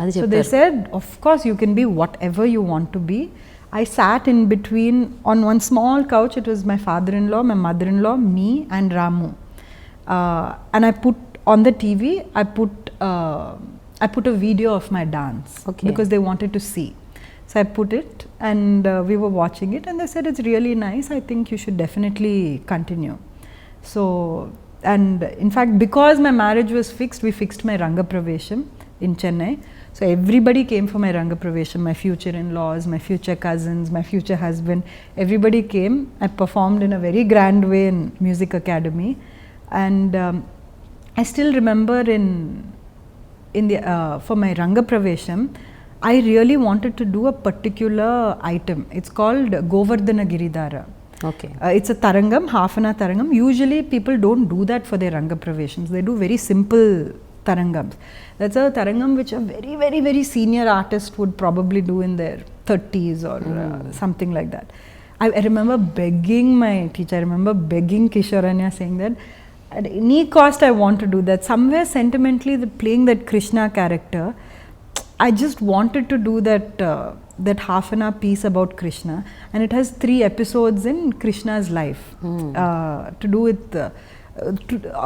So they said, of course you can be whatever you want to be. I sat in between on one small couch. It was my father-in-law, my mother-in-law, me and Ramu. And I put on the TV, I put a video of my dance, because they wanted to see. So I put it, and we were watching it, and they said, it's really nice, I think you should definitely continue. So, and in fact, because my marriage was fixed, we fixed my Ranga Pravesham in Chennai. So everybody came for my Ranga Pravesham, my future in-laws, my future cousins, my future husband, everybody came. I performed in a very grand way in Music Academy. And I still remember for my Ranga Pravesham, I really wanted to do a particular item. It's called Govardhana Giridhara. Okay. It's a tarangam, half an hour tarangam. Usually people don't do that for their Ranga Praveshams. They do very simple tarangams. That's a tarangam which a very, very, very senior artist would probably do in their 30s or something like that. I remember begging my teacher, I remember begging Kishore saying that at any cost I want to do that. Somewhere sentimentally playing that Krishna character, I just wanted to do that half an hour piece about Krishna, and it has 3 episodes in Krishna's life to do with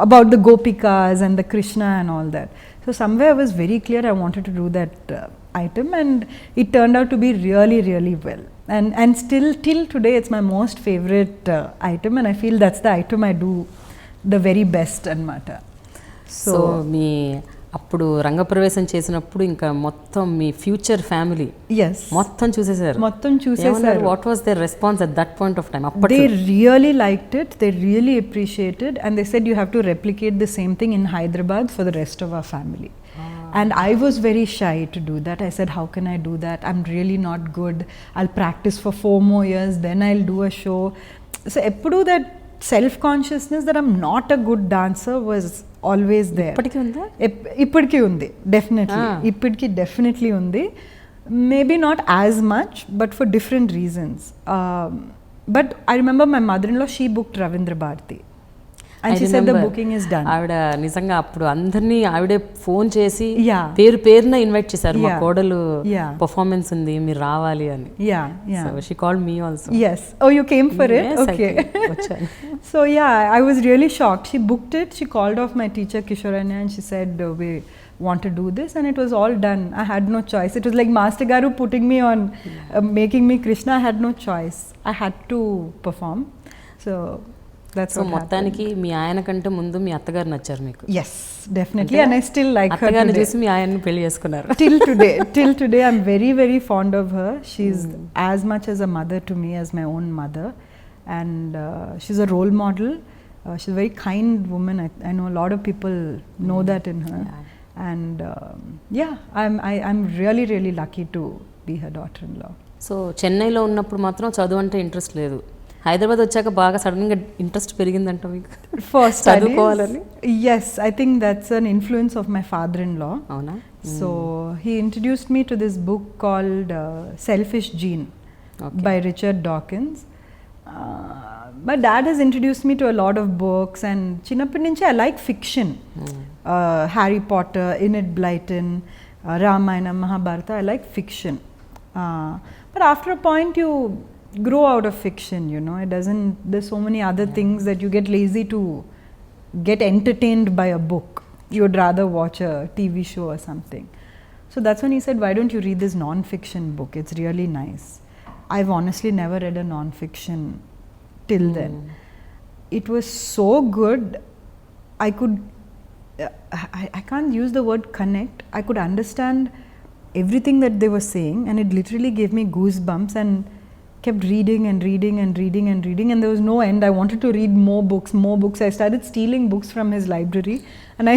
about the Gopikas and the Krishna and all that. So somewhere I was very clear I wanted to do that item, and it turned out to be really, really well. And still till today it's my most favorite item, and I feel that's the item I do the very best anamata. So మీ అప్పుడు రంగప్రవేశం చేసినప్పుడు ఇంకా మొత్తం మీ future family yes, మొత్తం చూసేసారు. మొత్తం చూసేసారు. What was their response at that point of time? They really liked it, they really appreciated, and they said you have to replicate the same thing in Hyderabad for the rest of our family. And I was very shy to do that. I said, how can I do that? I'm really not good. I'll practice for 4 more years, then I'll do a show. So eppudu that self-consciousness that I'm not a good dancer was always there. ఇప్పటికీ ఉందా? ఇప్పటికీ ఉంది, definitely. ఇప్పటికీ definitely ఉంది. Maybe not as much, but for different reasons. But I remember my mother-in-law, she booked Ravindra Bharati. And she said the booking is done. ఆవిడ నిజంగా అప్పుడు అందరినీ ఆవిడే ఫోన్ చేసి Yeah. పేరున ఇన్వైట్ చేశారు. మా Yeah. కోడలు Yeah. పర్ఫార్మెన్స్ ఉంది, మీరు రావాలి అని. Yeah, yeah. So she called me also. Yes. Oh, you came for it? Yes, I Okay. came. వచ్చాను. So yeah, I was really shocked. She booked it. She called off my teacher Kishore and she said, we want to do this, and it was all done. I had no choice. It was like Master Garu putting me on, making me Krishna. I had no choice. I had to perform. So that's so what మొత్తానికి మీ ఆయన కంటే ముందు మీ అత్తగారు నచ్చారు మీకు. happened. Yes, definitely. And I still like her అత్తగారిని today. చూసి మీ ఆయన్ని పెళ్లి చేసుకున్నారు. Till today I'm very, very fond of her. She's as much as a mother to me as my own mother, and she's a role model. She's a very kind woman. I know a lot of people know that in her. And yeah, I'm really, really lucky to be her daughter-in-law. So చెన్నైలో ఉన్నప్పుడు మాత్రం చదువు అంటే interest లేదు. హైదరాబాద్ వచ్చాక బాగా సడన్గా interest పెరిగిందంట మీకు For చదువుకోవాలని? studies, yes, I think that's an influence of my father-in-law. అవునా? So he introduced me to this book called Selfish Gene by Richard Dawkins. My dad has introduced me to a lot of books, and chinnapadi nunchi I like fiction. Harry Potter, Enid Blyton, Ramayana, Mahabharata, I like fiction. But after a point you grow out of fiction, you know. It doesn't, there's so many other things that you get lazy to get entertained by a book. You would rather watch a TV show or something. So that's when he said, why don't you read this non-fiction book? It's really nice. I've honestly never read a non-fiction till then. It was so good. I could, I can't use the word connect. I could understand everything that they were saying, and it literally gave me goosebumps, and kept reading and reading and reading and reading, and there was no end. I wanted to read more books. I started stealing books from his library, and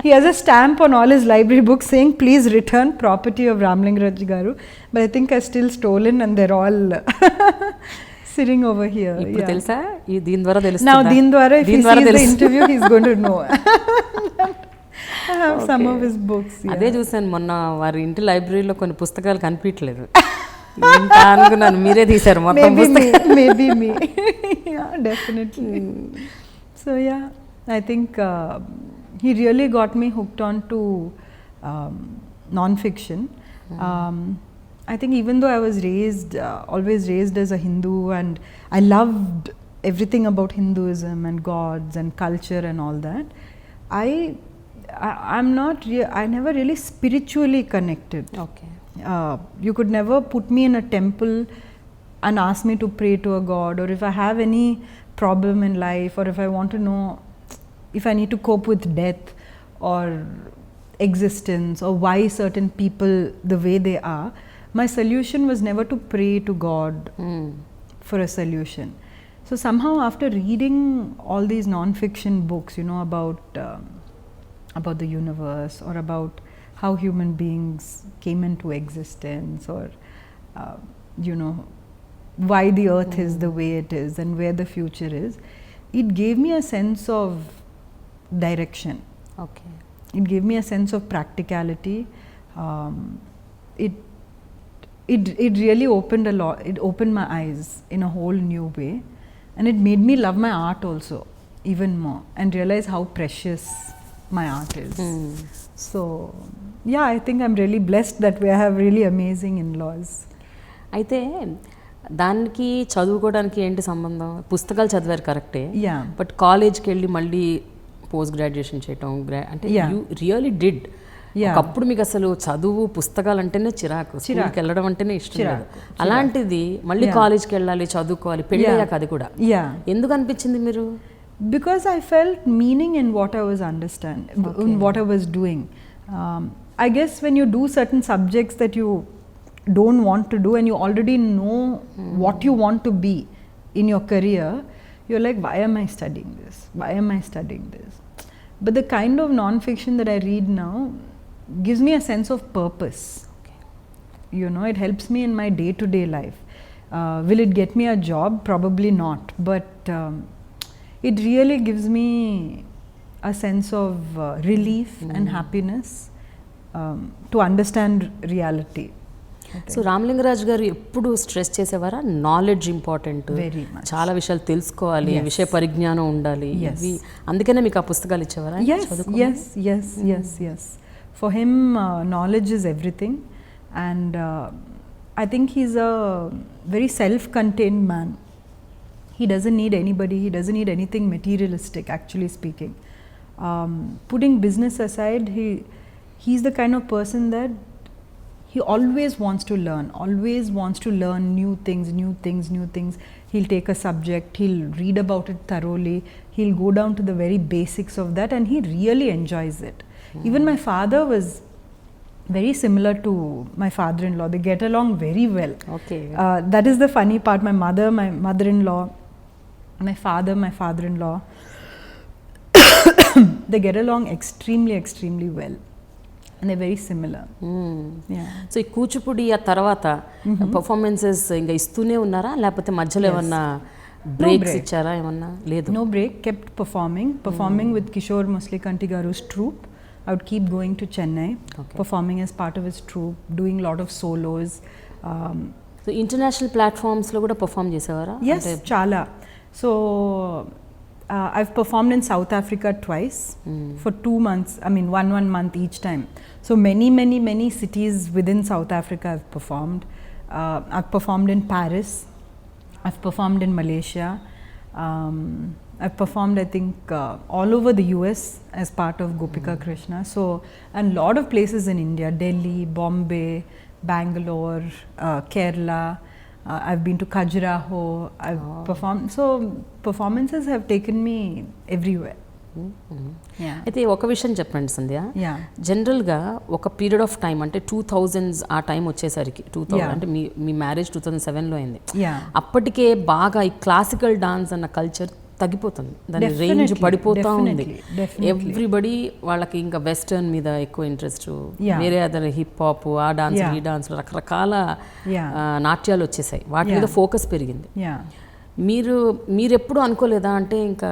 he has a stamp on all his library books saying, please return property of Raju Garu, but I think I still stolen, and they're all sitting over here. ఇప్పుడు తెలుసా? దీని ద్వారా Now తెలుస్తుందా? Din Dwara, if he దీని ద్వారా sees the తెలుసు. interview, he's going to know. I have some of his books. అదే చూసాను మొన్న వారి ఇంటి లైబ్రరీలో కొన్ని పుస్తకాలు కనిపించలేదు. ఇంకా అనుకున్నాను మీరే తీశారు మొత్తం పుస్తకాలు. Maybe me. Yeah, definitely. So yeah, I think he really got me hooked on to non-fiction. I think even though I was raised, always raised as a Hindu, and I loved everything about Hinduism and gods and culture and all that, I'm not, I never really spiritually connected. Okay. You could never put me in a temple and ask me to pray to a god, or if I have any problem in life, or if I want to know if I need to cope with death or existence, or why certain people the way they are, my solution was never to pray to God for a solution. So somehow after reading all these non-fiction books, you know, about the universe, or about how human beings came into existence, or why the earth is the way it is and where the future is. It gave me a sense of direction. Okay. It gave me a sense of practicality. It really opened a lot. It opened my eyes in a whole new way, and it made me love my art also even more and realize how precious my art is. So yeah, I think I'm really blessed that we have really amazing in-laws. అయితే దానికి చదువుకోవడానికి ఏంటి సంబంధం? పుస్తకాలు చదివారు కరెక్టే, Yeah. But కాలేజ్కి వెళ్ళి మళ్ళీ పోస్ట్ గ్రాడ్యుయేషన్ చేయటం అంటే యూ రియలీ డిడ్. ఒకప్పుడు మీకు అసలు చదువు పుస్తకాలు అంటేనే చిరాకు, స్కూల్కి వెళ్ళడం అంటేనే ఇష్టం లేదు. అలాంటిది మళ్ళీ కాలేజ్కి వెళ్ళాలి, చదువుకోవాలి, పెళ్ళి అయ్యాక అది కూడా. ఎందుకు అనిపించింది మీరు? Because I felt meaning in what I was in what I was doing. I guess when you do certain subjects that you don't want to do and you already know what you want to be in your career, you're like, why am I studying this? Why am I studying this? But the kind of non-fiction that I read now gives me a sense of purpose. Okay. It helps me in my day-to-day life. Will it get me a job? Probably not. But it really gives me a sense of relief and happiness to understand reality. So Ramalinga Raju గారు ఎప్పుడు stress చేసేవారా knowledge important, చాలా విషయాలు తెలుసుకోవాలి, విషయ పరిజ్ఞానం ఉండాలి, అందుకనే మీకు ఆ పుస్తకాలు ఇచ్చేవారా? Yes. For him, knowledge is everything, and I think he's a very self-contained man. He doesn't need anybody, he doesn't need anything materialistic, actually speaking. Putting business aside, he's the kind of person that he always wants to learn new things. He'll take a subject, he'll read about it thoroughly, he'll go down to the very basics of that, and he really enjoys it. Even my father was very similar to my father-in-law. They get along very well. Okay. That is the funny part. My mother-in-law, my father-in-law, they get along extremely well. And they're very similar. So ఈ కూచిపూడి ఆ తర్వాత performances ఇంకా ఇస్తూనే ఉన్నారా, లేకపోతే మధ్యలో ఏమన్నా breaks ఇచ్చారా? ఏమన్నా లేదు. No break, kept performing with Kishore Mosalikanti garu's troupe. I would keep going to Chennai, performing as part of his troupe, doing a lot of solos. So international ప్లాట్ఫామ్స్లో కూడా పర్ఫామ్ చేసేవారా? Yes, chala. So I've performed in South Africa twice for 2 months. I mean, one month each time. So many cities within South Africa I've performed. I've performed in Paris. I've performed in Malaysia. I've performed, I think, all over the US as part of Gopika Krishna. So, and lot of places in India: Delhi, Bombay, Bangalore, Kerala. I've been to Khajuraho. I've performed. So performances have taken me everywhere. అయితే ఒక విషయం చెప్పండి సంధ్య, జనరల్గా ఒక period of time అంటే 2000s ఆ time వచ్చేసరికి 2000 అంటే మీ మ్యారేజ్ 2007లో అయింది. అప్పటికే బాగా ఈ క్లాసికల్ డాన్స్ అన్న కల్చర్ తగ్గిపోతుంది, దాని రేంజ్ పడిపోతూ ఉంది. ఎవ్రీబడి వాళ్ళకి ఇంకా వెస్టర్న్ మీద ఎక్కువ ఇంట్రెస్ట్, వేరే అదర్ హిప్ హాప్, ఆ డాన్స్, ఈ డాన్స్, రకరకాల నాట్యాలు వచ్చేసాయి, వాటి మీద ఫోకస్ పెరిగింది. మీరు ఎప్పుడు అనుకోలేదా అంటే ఇంకా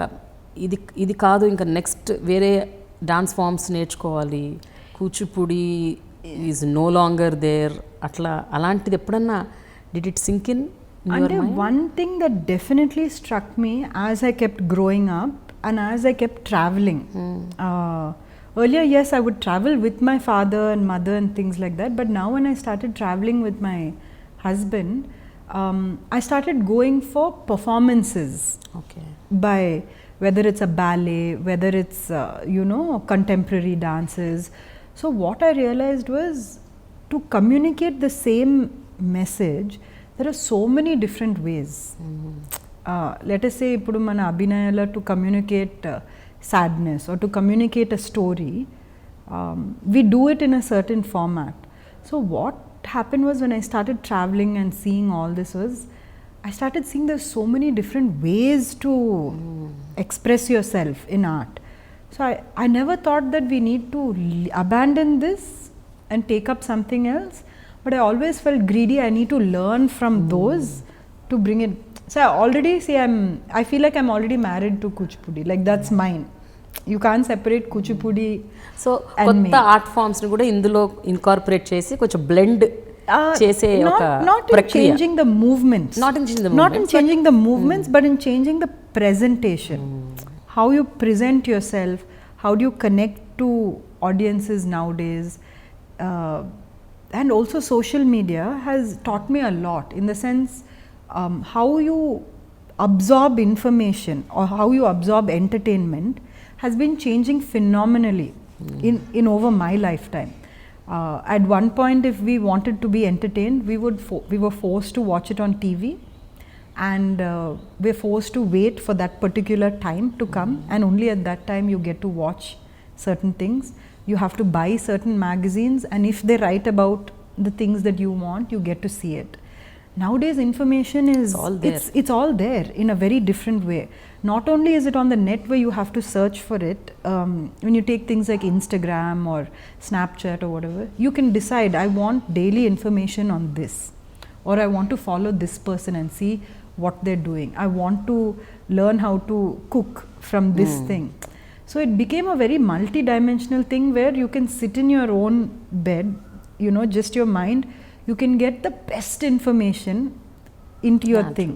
ఇది కాదు, ఇంకా నెక్స్ట్ వేరే డాన్స్ ఫామ్స్ నేర్చుకోవాలి, Kuchipudi is no longer there, అట్లా అలాంటిది ఎప్పుడన్నా did it sink in? And one thing that definitely struck me as I kept growing up and as I kept traveling. Earlier, yes, I would travel with my father and mother and things like that. But now when I started traveling with my husband, I started going for performances. Okay. By whether it's a ballet, whether it's, contemporary dances. So what I realized was to communicate the same message, there are so many different ways. Let us say, ippudu mana abhinayala to communicate sadness or to communicate a story, we do it in a certain format. So what happened was, when I started traveling and seeing all this, was I started seeing there's so many different ways to express yourself in art. So I never thought that we need to abandon this and take up something else, but I always felt greedy. I need to learn from those to bring it. So I already see I feel like I'm already married to Kuchipudi. Like that's mine. You can't separate Kuchipudi. So కొత్త art forms ని కూడా ఇందులో incorporate చేసి కొంచెం blend చేసే ఒక ప్రక్రియ. Not in changing the movements. Not in changing the Not in movements, changing the movements, but in changing the presentation. How you present yourself, how do you connect to audiences nowadays. And also social media has taught me a lot in the sense how you absorb information or how you absorb entertainment has been changing phenomenally in over my lifetime. At one point, if we wanted to be entertained, we were forced to watch it on TV, and we're forced to wait for that particular time to come, and only at that time you get to watch certain things. You have to buy certain magazines, and if they write about the things that you want, you get to see it. Nowadays information is all there. It's all there in a very different way. Not only is it on the net where you have to search for it, when you take things like Instagram or Snapchat or whatever, you can decide I want daily information on this, or I want to follow this person and see what they're doing. I want to learn how to cook from this thing. So it became a very multi-dimensional thing where you can sit in your own bed, you know, just your mind, you can get the best information into your thing.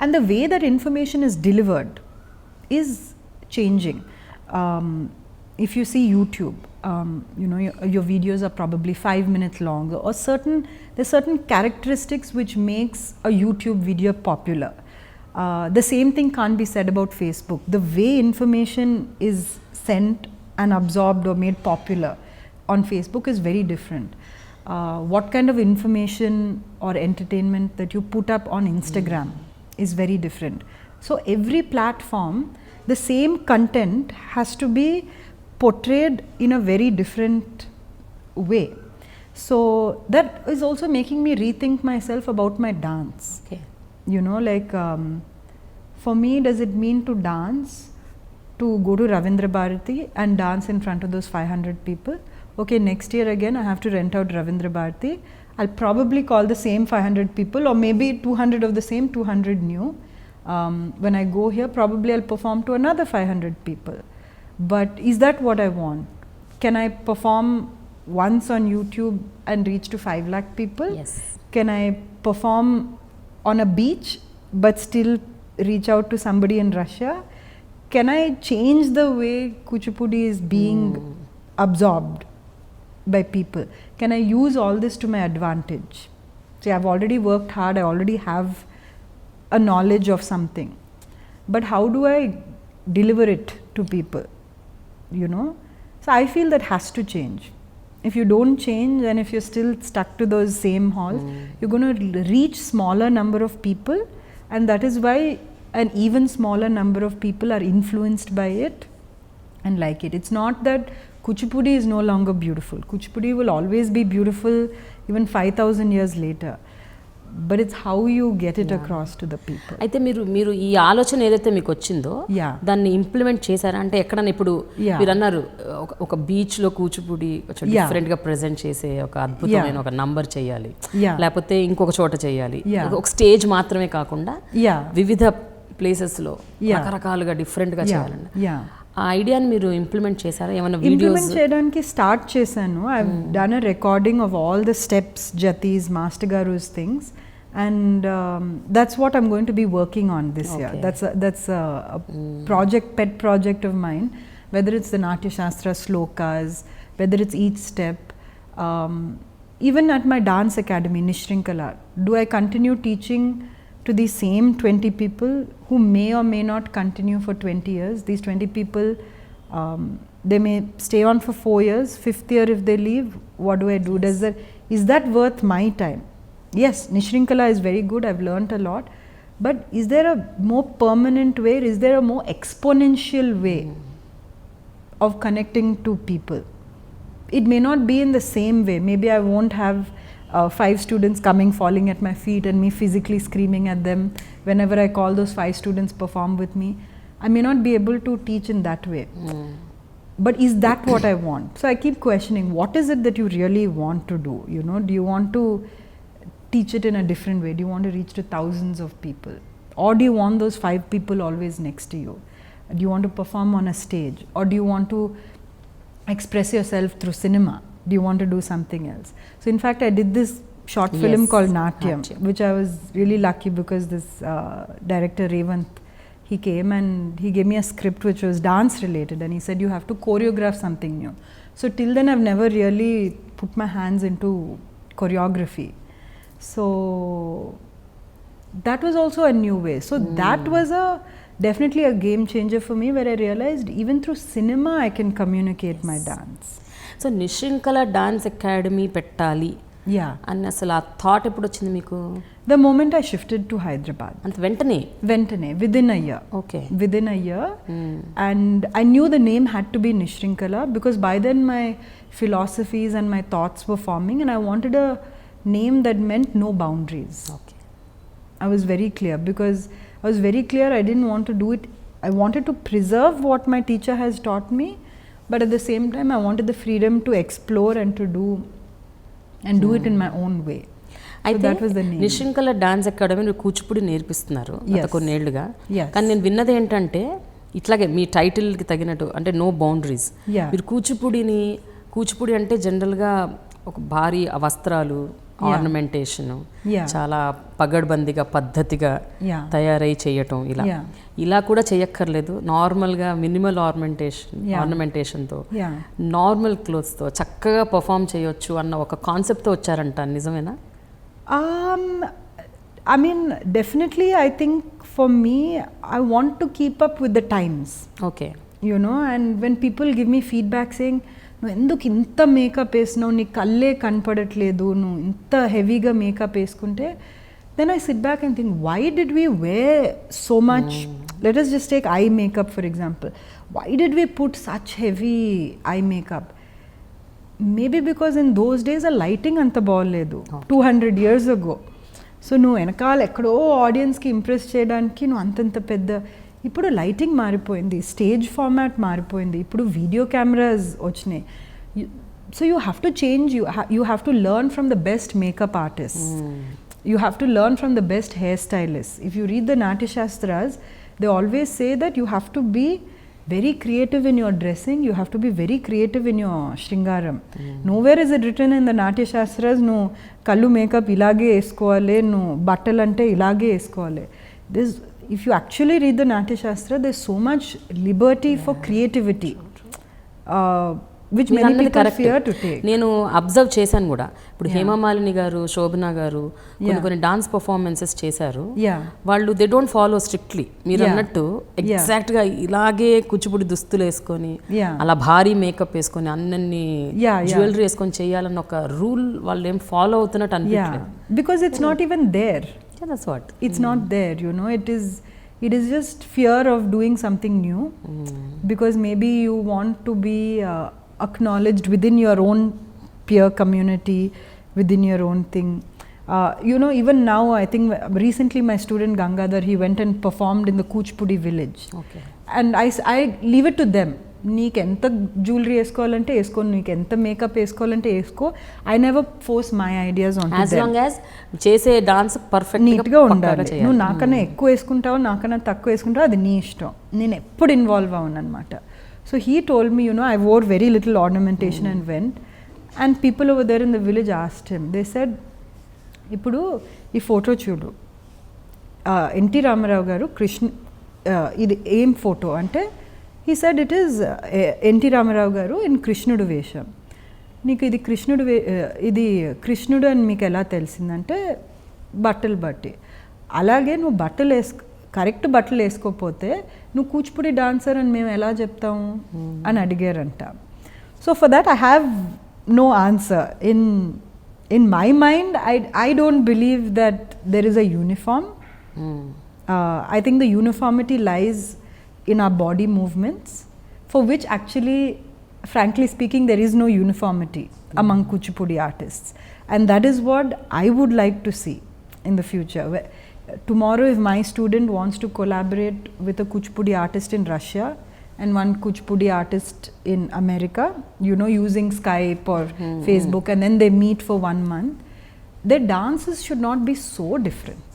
And the way that information is delivered is changing. If you see YouTube, you know, your videos are probably 5 minutes long, or there's certain characteristics which makes a YouTube video popular. The same thing can't be said about Facebook. The way information is sent and absorbed or made popular on Facebook is very different. What kind of information or entertainment that you put up on Instagram is very different. So every platform, the same content has to be portrayed in a very different way. So that is also making me rethink myself about my dance. Okay. You know, like for me, does it mean to dance, to go to Ravindra Bharati and dance in front of those 500 people? Okay, next year again I have to rent out Ravindra Bharati. I'll probably call the same 500 people, or maybe 200 of the same, 200 new. When I go here, probably I'll perform to another 500 people. But is that what I want? Can I perform once on YouTube and reach to 5 lakh people? Yes. Can I perform on a beach but still reach out to somebody in Russia? Can I change the way Kuchipudi is being absorbed by people? Can I use all this to my advantage? See, I've already worked hard, I already have a knowledge of something, but how do I deliver it to people, you know? So I feel that has to change. If you don't change, and if you're still stuck to those same halls, you're going to reach smaller number of people, and that is why an even smaller number of people are influenced by it and like it. It's not that Kuchipudi is no longer beautiful. Kuchipudi will always be beautiful even 5,000 years later. But it's how you get it across to the people. అయితే మీరు ఈ ఆలోచన ఏదైతే మీకు వచ్చిందో దాన్ని implement చేశారా? అంటే ఎక్కడన్నా ఇప్పుడు మీరు అన్నారు ఒక బీచ్ లో కూచిపూడి డిఫరెంట్ గా ప్రెజెంట్ చేసే ఒక అద్భుతమైన ఒక నంబర్ చేయాలి, లేకపోతే ఇంకొక చోట చేయాలి, ఒక స్టేజ్ మాత్రమే కాకుండా వివిధ ప్లేసెస్ లో రకరకాలుగా డిఫరెంట్ గా చేయాలండి. ఆ ఐడియాని మీరు ఇంప్లిమెంట్ చేశారా? ఏమైనా వీడియోస్ చేయడానికి స్టార్ట్ చేశాను. I have done a recording of all the steps, jatis, master గారుస్ things, and that's what I'm going to be working on this year. That's a project, pet project of mine, whether it's the Natya Shastra slokas, whether it's each step. Even at my dance academy, Nishrinkala, do I continue teaching to these same 20 people who may or may not continue for 20 years? These 20 people, they may stay on for 4 years, 5th year if they leave, what do I do? Is that worth my time? Yes, Nishrinkala is very good, I've learnt a lot, but is there a more permanent way? Is there a more exponential way of connecting to people? It may not be in the same way. Maybe I won't have 5 students coming, falling at my feet and me physically screaming at them whenever I call those 5 students perform with me. I may not be able to teach in that way. but is that what I want? So I keep questioning, what is it that you really want to do? You know, do you want to teach it in a different way? Do you want to reach to thousands of people? Or do you want those 5 people always next to you? Do you want to perform on a stage? Or do you want to express yourself through cinema? Do you want to do something else? So in fact, I did this short film called Natyam, which I was really lucky because this director Revant, he came and he gave me a script which was dance related, and he said you have to choreograph something new. So till then I've never really put my hands into choreography. So that was also a new way. So that was definitely a game changer for me, where I realized even through cinema I can communicate my dance. So Nishrinkala dance academy పెట్టాలి అని అసలు ఆ thought ఎప్పుడు వచ్చింది మీకు? The moment I shifted to Hyderabad. అంత వెంటనే? Within a year. Okay. Within a year. And I knew the name had to be Nishrinkala because by then my philosophies and my thoughts were forming, and I wanted a name that meant no boundaries. Okay. I was very clear because I was very clear I didn't want to do it. I wanted to preserve what my teacher has taught me, but at the same time I wanted the freedom to explore and to do it in my own way. So that was the name. Nishrinkala dance academy మీరు కూచిపూడి నేర్పిస్తున్నారు గత కొన్నేళ్లుగా. కానీ నేను విన్నది ఏంటంటే ఇట్లాగే మీ టైటిల్కి తగినట్టు అంటే నో బౌండరీస్. మీరు కూచిపూడి అంటే జనరల్గా ఒక భారీ వస్త్రాలు, ఆర్నమెంటేషన్, చాలా పగడ్బందీగా పద్ధతిగా తయారై చేయటం, ఇలా కూడా చేయక్కర్లేదు. నార్మల్గా మినిమల్ ఆర్నమెంటేషన్తో నార్మల్ క్లోత్స్తో చక్కగా పర్ఫామ్ చేయొచ్చు అన్న ఒక కాన్సెప్ట్తో వచ్చారంట, నిజమేనా? I mean, definitely I think for me I want to keep up with the times. Okay. You know, and when people give me feedback saying నువ్వు ఎందుకు ఇంత మేకప్ వేసినావు, నీ కళ్ళే కనపడట్లేదు, నువ్వు ఇంత హెవీగా మేకప్ వేసుకుంటే, then I sit back and think, why did we wear so much? Let us just take eye makeup for example. Why did we put such heavy eye makeup? Maybe because in those days a lighting anta బాగలేదు, 200 years ago. So నువ్వు వెనకాల ఎక్కడో ఆడియన్స్కి impress చేయడానికి నువ్వు అంతంత పెద్ద, ఇప్పుడు లైటింగ్ మారిపోయింది, స్టేజ్ ఫార్మాట్ మారిపోయింది, ఇప్పుడు వీడియో కెమెరాస్ వచ్చినాయి. So you have to change, you have to learn from the best makeup artist, you have to learn from the best hair stylist. If you read the Natyashastras, they always say that you have to be very creative in your dressing, you have to be very creative in your shringaram. Nowhere is it written in the Natya Shastras, no kallu makeup ilage esukovale, no battalante ilage esukovale. This, if you actually read the Natya Shastra, there's so much liberty for creativity, which many people fear to take. నేను observe చేశాను కూడా. ఇప్పుడు హేమమాలిని గారు, శోభన గారు కొన్ని dance performances చేశారు. వాళ్ళు they don't follow strictly, మీరు అన్నట్టు ఎగ్జాక్ట్ గా ఇలాగే కూచిపూడి దుస్తులు వేసుకొని అలా భారీ మేకప్ వేసుకొని అన్నీ జ్యువెలరీ వేసుకొని చేయాలన్న ఒక రూల్ వాళ్ళు ఏం ఫాలో అవుతున్నట్టు అనిపించలేదు. Because it's not even there. That's what. It's not there, you know. It is just fear of doing something new, because maybe you want to be acknowledged within your own peer community, within your own thing. You know, even now, I think recently my student Gangadhar, he went and performed in the Kuchipudi village. Okay. And I leave it to them. నీకు ఎంత jewellery వేసుకోవాలంటే వేసుకో, నీకు ఎంత makeup వేసుకోవాలంటే వేసుకో. I never force my ideas on as long as చేసే dance perfect నీట్గా ఉండాలి. నువ్వు నాకన్నా ఎక్కువ వేసుకుంటావు, నాకన్నా తక్కువ వేసుకుంటావు, అది నీ ఇష్టం. నేను ఎప్పుడు ఇన్వాల్వ్ అవ్వను అనమాట. So he told me, you know, I wore very little ornamentation and went, and people over there in the village asked him, they said, ఇప్పుడు ఈ ఫోటో చూడు, ఎన్టీ రామారావు గారు కృష్ణ, ఇది ఏం ఫోటో అంటే, he said it is NT Rama Rao garu in కృష్ణుడు వేషం. నీకు ఇది ఇది కృష్ణుడు అని మీకు ఎలా తెలిసిందంటే బట్టలు బట్టి. అలాగే నువ్వు బట్టలు కరెక్ట్ బట్టలు వేసుకోకపోతే నువ్వు కూచిపూడి డాన్సర్ అని మేము ఎలా చెప్తాము అని అడిగారంట. So for that I have no answer. In my mind I don't believe that there is a uniform. I think the uniformity lies in our body movements, for which actually, frankly speaking, there is no uniformity among Kuchipudi artists, and that is what I would like to see in the future. Tomorrow if my student wants to collaborate with a Kuchipudi artist in Russia, and one Kuchipudi artist in America, you know, using Skype or Facebook, and then they meet for 1 month. Their dances should not be so different.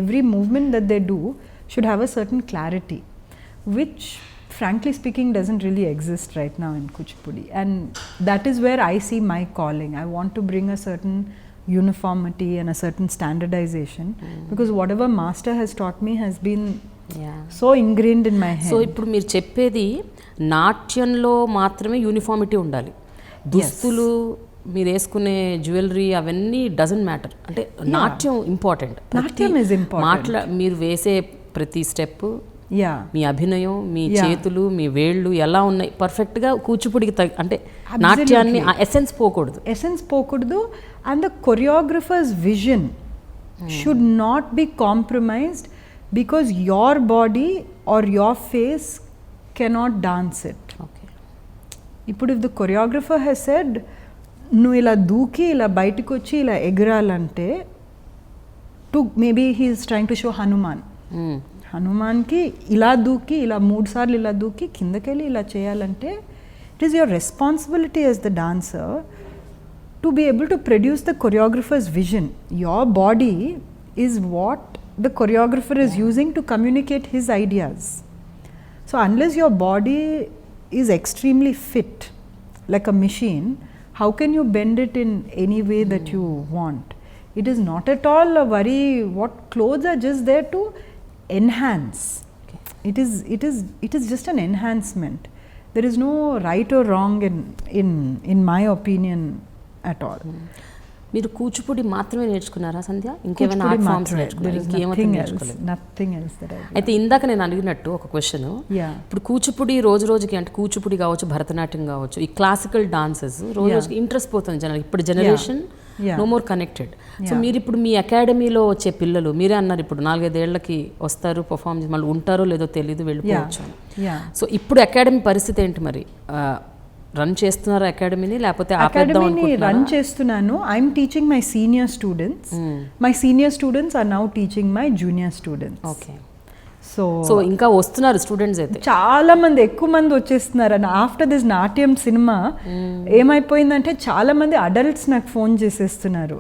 Every movement that they do should have a certain clarity, which frankly speaking doesn't really exist right now in Kuchipudi, and that is where I see my calling. I want to bring a certain uniformity and a certain standardization, because whatever master has taught me has been so ingrained in my head. So ఇప్పుడు మీరు చెప్పేది నాట్యంలో మాత్రమే uniformity ఉండాలి, దుస్తులు మీరు వేసుకునే jewellery అవన్నీ doesn't matter, అంటే నాట్యం ఇంపార్టెంట్. నాట్యం is important. మీరు వేసే ప్రతి స్టెప్, Yeah. మీ అభినయం, మీ చేతులు, మీ వేళ్ళు ఎలా ఉన్నాయి పర్ఫెక్ట్గా కూచిపూడికి అంటే నాట్యాన్ని ఎసెన్స్ పోకూడదు. ఎసెన్స్ పోకూడదు, and the choreographers vision should not be compromised because your body or your face cannot dance it. ఇప్పుడు if the choreographer he's said నువ్వు ఇలా దూకి ఇలా బయటకు వచ్చి ఇలా ఎగరాలంటే, to maybe he's trying to show Hanuman, హనుమాన్కి ఇలా దూకి ఇలా 3 సార్లు ఇలా దూకి కిందకెళ్ళి ఇలా చేయాలంటే, it is your responsibility as the dancer to be able to produce the choreographers vision. Your body is what the choreographer is using to communicate his ideas. So unless your body is extremely fit like a machine, how can you bend it in any way that you want? It is not at all a worry. What clothes are just there to enhance. It is just an enhancement. There is no right or wrong in my opinion at all. మీరు కూచిపూడి మాత్రమే నేర్చుకున్నారా సంధ్య? ఇంకేమైనా art forms నేర్చుకున్నారా? Nothing else that I did. అయితే ఇందాక నేను అడిగినట్టు ఒక క్వశ్చన్, ఇప్పుడు కూచిపూడి రోజు రోజుకి, అంటే కూచిపూడి కావచ్చు, భరతనాట్యం కావచ్చు, ఈ క్లాసికల్ డాన్సెస్ రోజు రోజుకి ఇంట్రెస్ట్ పోతుంది జనాలు. ఇప్పుడు generation no more connected. So మీరు ఇప్పుడు మీ అకాడమీలో వచ్చే పిల్లలు, మీరే అన్నారు ఇప్పుడు 4-5 ఏళ్లకి వస్తారు, పర్ఫార్మ్ చేసి మళ్ళీ ఉంటారో లేదో తెలియదు, వెళ్ళిపోవచ్చు. సో ఇప్పుడు అకాడమీ పరిస్థితి ఏంటి మరి? రన్ చేస్తున్నారు అకాడమీని, లేకపోతే అకాడమీని రన్ చేస్తున్నాను. I'm teaching my senior students. My senior students are now teaching my junior students. Okay. So ఇంకా వస్తున్నారు స్టూడెంట్స్, అయితే చాలా మంది, ఎక్కువ మంది వచ్చేస్తున్నారు. And after this Natyam cinema ఏమైపోయిందంటే చాలా మంది అడల్ట్స్ నాకు ఫోన్ చేసేస్తున్నారు,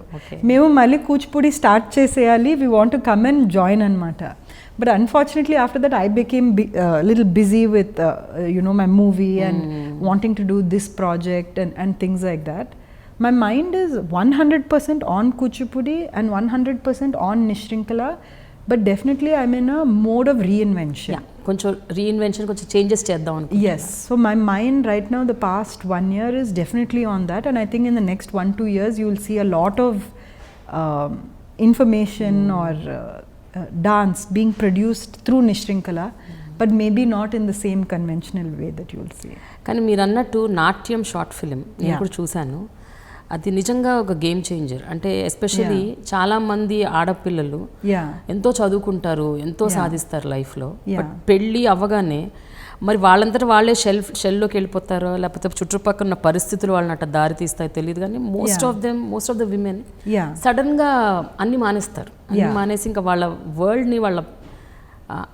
మేము మళ్ళీ కూచిపూడి స్టార్ట్ చేసేయాలి, we want to come and join అనమాట. But unfortunately, after that, I became little busy with, my movie and wanting to do this project and things like that. My mind is 100% on Kuchipudi and 100% on Nishrinkala, but definitely I'm in a mode of reinvention. కొంచెం reinvention, కొంచెం changes చేద్దాం అనుకుంటున్నా. Yes. So my mind right now, the past 1 year is definitely on that, and I think in the next 1-2 years, you will see a lot of information or dance being produced through Nishrinkala, but maybe not in the same conventional way that you will see. కానీ మీరు అన్నట్టు నాట్యం short film నేను కూడా చూశాను, అది నిజంగా ఒక గేమ్ చేంజర్. అంటే ఎస్పెషల్లీ చాలా మంది ఆడపిల్లలు ఎంతో చదువుకుంటారు, ఎంతో సాధిస్తారు లైఫ్లో, బట్ పెళ్ళి అవ్వగానే మరి వాళ్ళంతటా వాళ్ళే షెల్లోకి వెళ్ళిపోతారో, లేకపోతే చుట్టుపక్కల ఉన్న పరిస్థితులు వాళ్ళని అట్లా దారి తీస్తాయో తెలియదు, కానీ మోస్ట్ ఆఫ్ ద విమెన్ సడన్గా అన్ని మానేస్తారు. అన్ని మానేసి ఇంకా వాళ్ళ వరల్డ్ని వాళ్ళ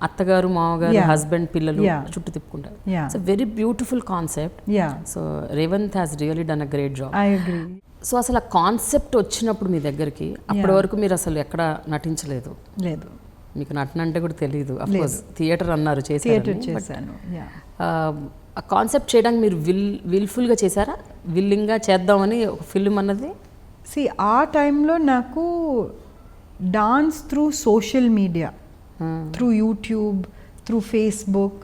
అత్తగారు, మామగారు, హస్బెండ్, పిల్లలు చుట్టూ తిప్పుకుంటారు. It's a very beautiful concept. So Revanth has really done a great job. So అసలు ఆ కాన్సెప్ట్ వచ్చినప్పుడు మీ దగ్గరికి, అప్పటి వరకు మీరు అసలు ఎక్కడ నటించలేదు, లేదు, మీకు నటన అంటే కూడా తెలియదు. అఫ్కోర్స్ థియేటర్ అన్నారు, చేశాను. ఆ కాన్సెప్ట్ చేయడానికి మీరు విల్ఫుల్గా చేశారా? విల్లింగ్గా చేద్దామని ఒక ఫిల్మ్ అన్నది? ఆ టైంలో నాకు dance through social media, through YouTube, through Facebook,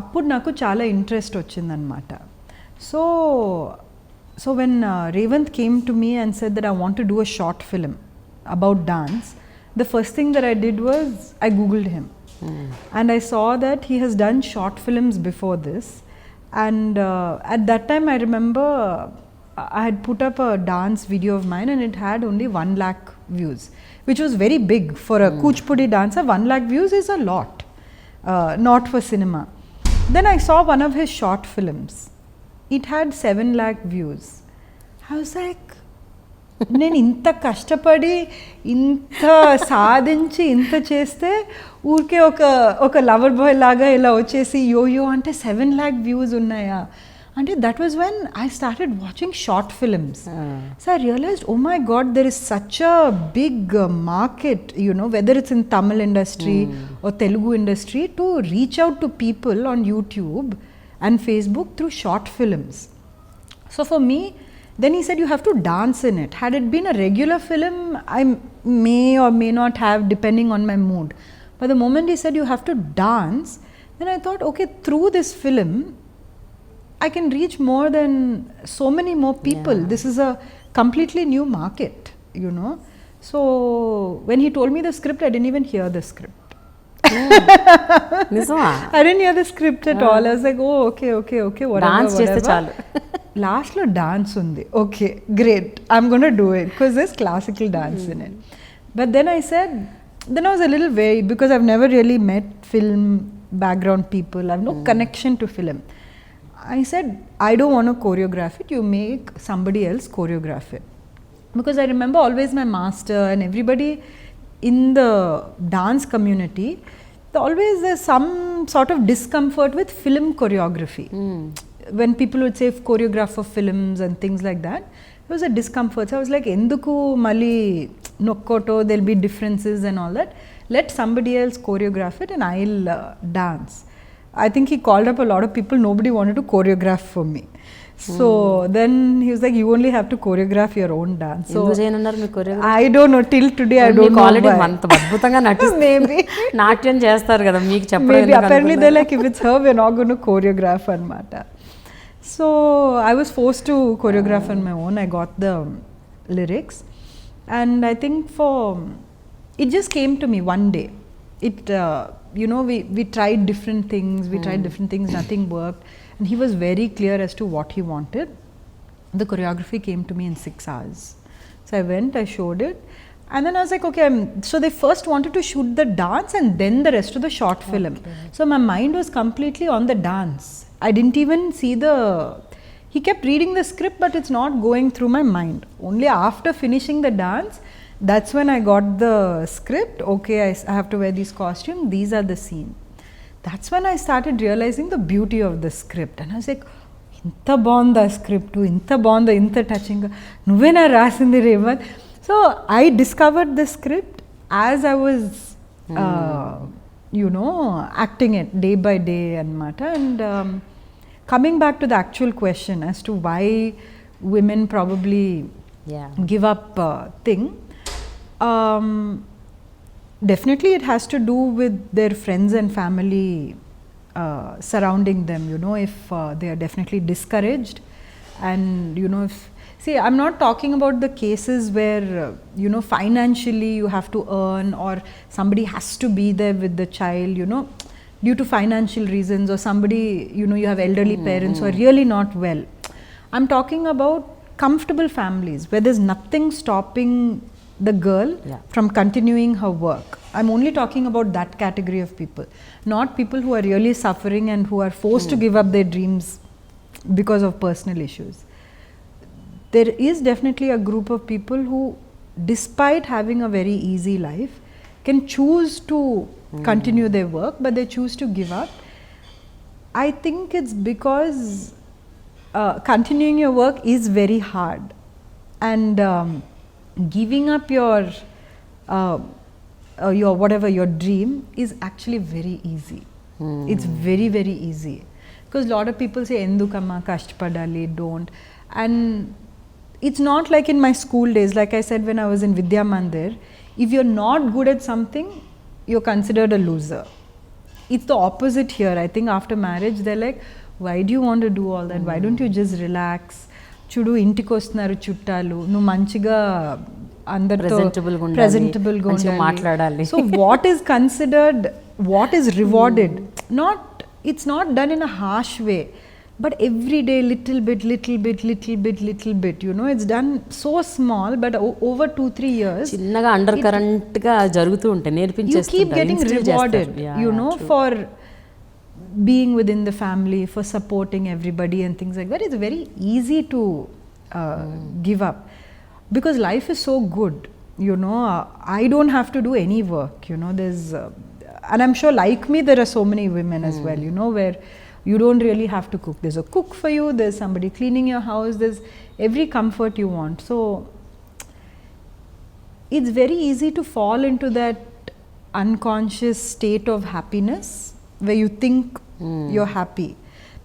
అప్పుడు నాకు చాలా ఇంట్రెస్ట్ వచ్చిందనమాట. So when Revanth came to me and said that I want to do a short film about dance, the first thing that I did was I googled him, and I saw that he has done short films before this, and at that time I remember I had put up a dance video of mine and it had only 1 lakh views, which was very big for a Kuchipudi dancer. 1 lakh views is a lot, not for cinema. Then I saw one of his short films, it had 7 lakh views. I was like, నేను ఇంత కష్టపడి ఇంత సాధించి ఇంత చేస్తే ఊరికే ఒక lover boy లాగా ఇలా వచ్చేసి యోయో అంటే 7 lakh వ్యూస్ ఉన్నాయా అంటే that was when I started watching short films. So I realised oh my God there is such a big market whether it's in Tamil industry or Telugu industry to reach out to people on YouTube and Facebook through short films. So for me, then he said you have to dance in it. Had it been a regular film, I may or may not have, depending on my mood. But the moment he said you have to dance, then I thought, okay, through this film, I can reach more than so many more people. This is a completely new market, So when he told me the script, I didn't even hear the script. I didn't hear the script at all. I was like, oh, okay, whatever. Dance cheste chalu. Last lo dance undi. Okay, great. I'm going to do it because there's classical dance in it. But then I was a little wary because I've never really met film background people. I have no connection to film. I said, I don't want to choreograph it. You make somebody else choreograph it. Because I remember always my master and everybody in the dance community, always there's some sort of discomfort with film choreography. When people would say choreograph for films and things like that, there was a discomfort. So I was like, enduku mali nokkoto, there'll be differences and all that. Let somebody else choreograph it and I'll dance. I think he called up a lot of people. Nobody wanted to choreograph for me. So then he was like, you only have to choreograph your own dance. So I don't know, till today I don't know already adbhutanga natistaru. Maybe నాట్యం చేస్తారు కదా మీకు చెప్పడం maybe apparently they're like, if it's her, we're not going to choreograph anamata. So I was forced to choreograph on my own. I got the lyrics and I think it just came to me one day. It we tried different things, nothing worked. And he was very clear as to what he wanted. The choreography came to me in 6 hours. So I went, I showed it. And then I was like, okay, so they first wanted to shoot the dance and then the rest of the short film. So my mind was completely on the dance. I didn't even see he kept reading the script, but it's not going through my mind. Only after finishing the dance, that's when I got the script. Okay, I have to wear these costumes. These are the scene. That's when I started realizing the beauty of the script. And I was like, inta bonda script, inta bonda, inta touching. Nuvena rasindi Revat. So I discovered the script as I was, acting it day by day anamata. And coming back to the actual question as to why women probably give up thing. Definitely it has to do with their friends and family surrounding them, if they are definitely discouraged and I'm not talking about the cases where financially you have to earn or somebody has to be there with the child due to financial reasons, or somebody you have elderly parents who are really not well. I'm talking about comfortable families where there's nothing stopping the girl from continuing her work. I'm only talking about that category of people, not people who are really suffering and who are forced to give up their dreams because of personal issues. There is definitely a group of people who, despite having a very easy life, can choose to continue their work, but they choose to give up. I think it's because continuing your work is very hard, and giving up your whatever your dream is actually very easy. It's very, very easy, because a lot of people say endukamma kashtapadali, don't. And it's not like in my school days, like I said, when I was in Vidya Mandir, if you're not good at something, you're considered a loser. It's the opposite here. I think after marriage they're like, why do you want to do all that? Why don't you just relax? చూడు ఇంటికి వస్తున్నారు చుట్టాలు, నువ్వు మంచిగా అందరితో ప్రెజెంటబుల్గా మాట్లాడాలి. So what is considered, what is rewarded, it's not done in a harsh way, but every day little bit, it's done so small, but over 2-3 years చిన్నగా under current గా జరుగుతూ ఉంటాయి, నేర్పించేస్తారు. You keep getting rewarded, for being within the family, for supporting everybody and things like that. It's very easy to give up. because life is so good, you know. I don't have to do any work, you know. There's and I'm sure like me there are so many women as well, you know, where you don't really have to cook. There's a cook for you, there's somebody cleaning your house, there's every comfort you want. So it's very easy to fall into that unconscious state of happiness where you think you're happy.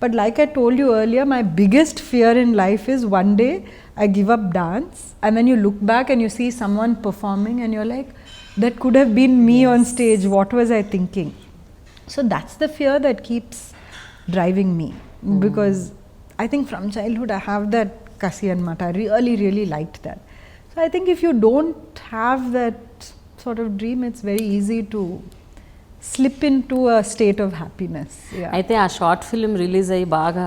But like I told you earlier, my biggest fear in life is one day I give up dance and then you look back and you see someone performing and you're like, that could have been me on stage, what was I thinking? So that's the fear that keeps driving me, because I think from childhood I have that kasi anamata. I really liked that. So I think if you don't have that sort of dream, it's very easy to slip into a state of happiness. అయితే ఆ short film release అయ్యి బాగా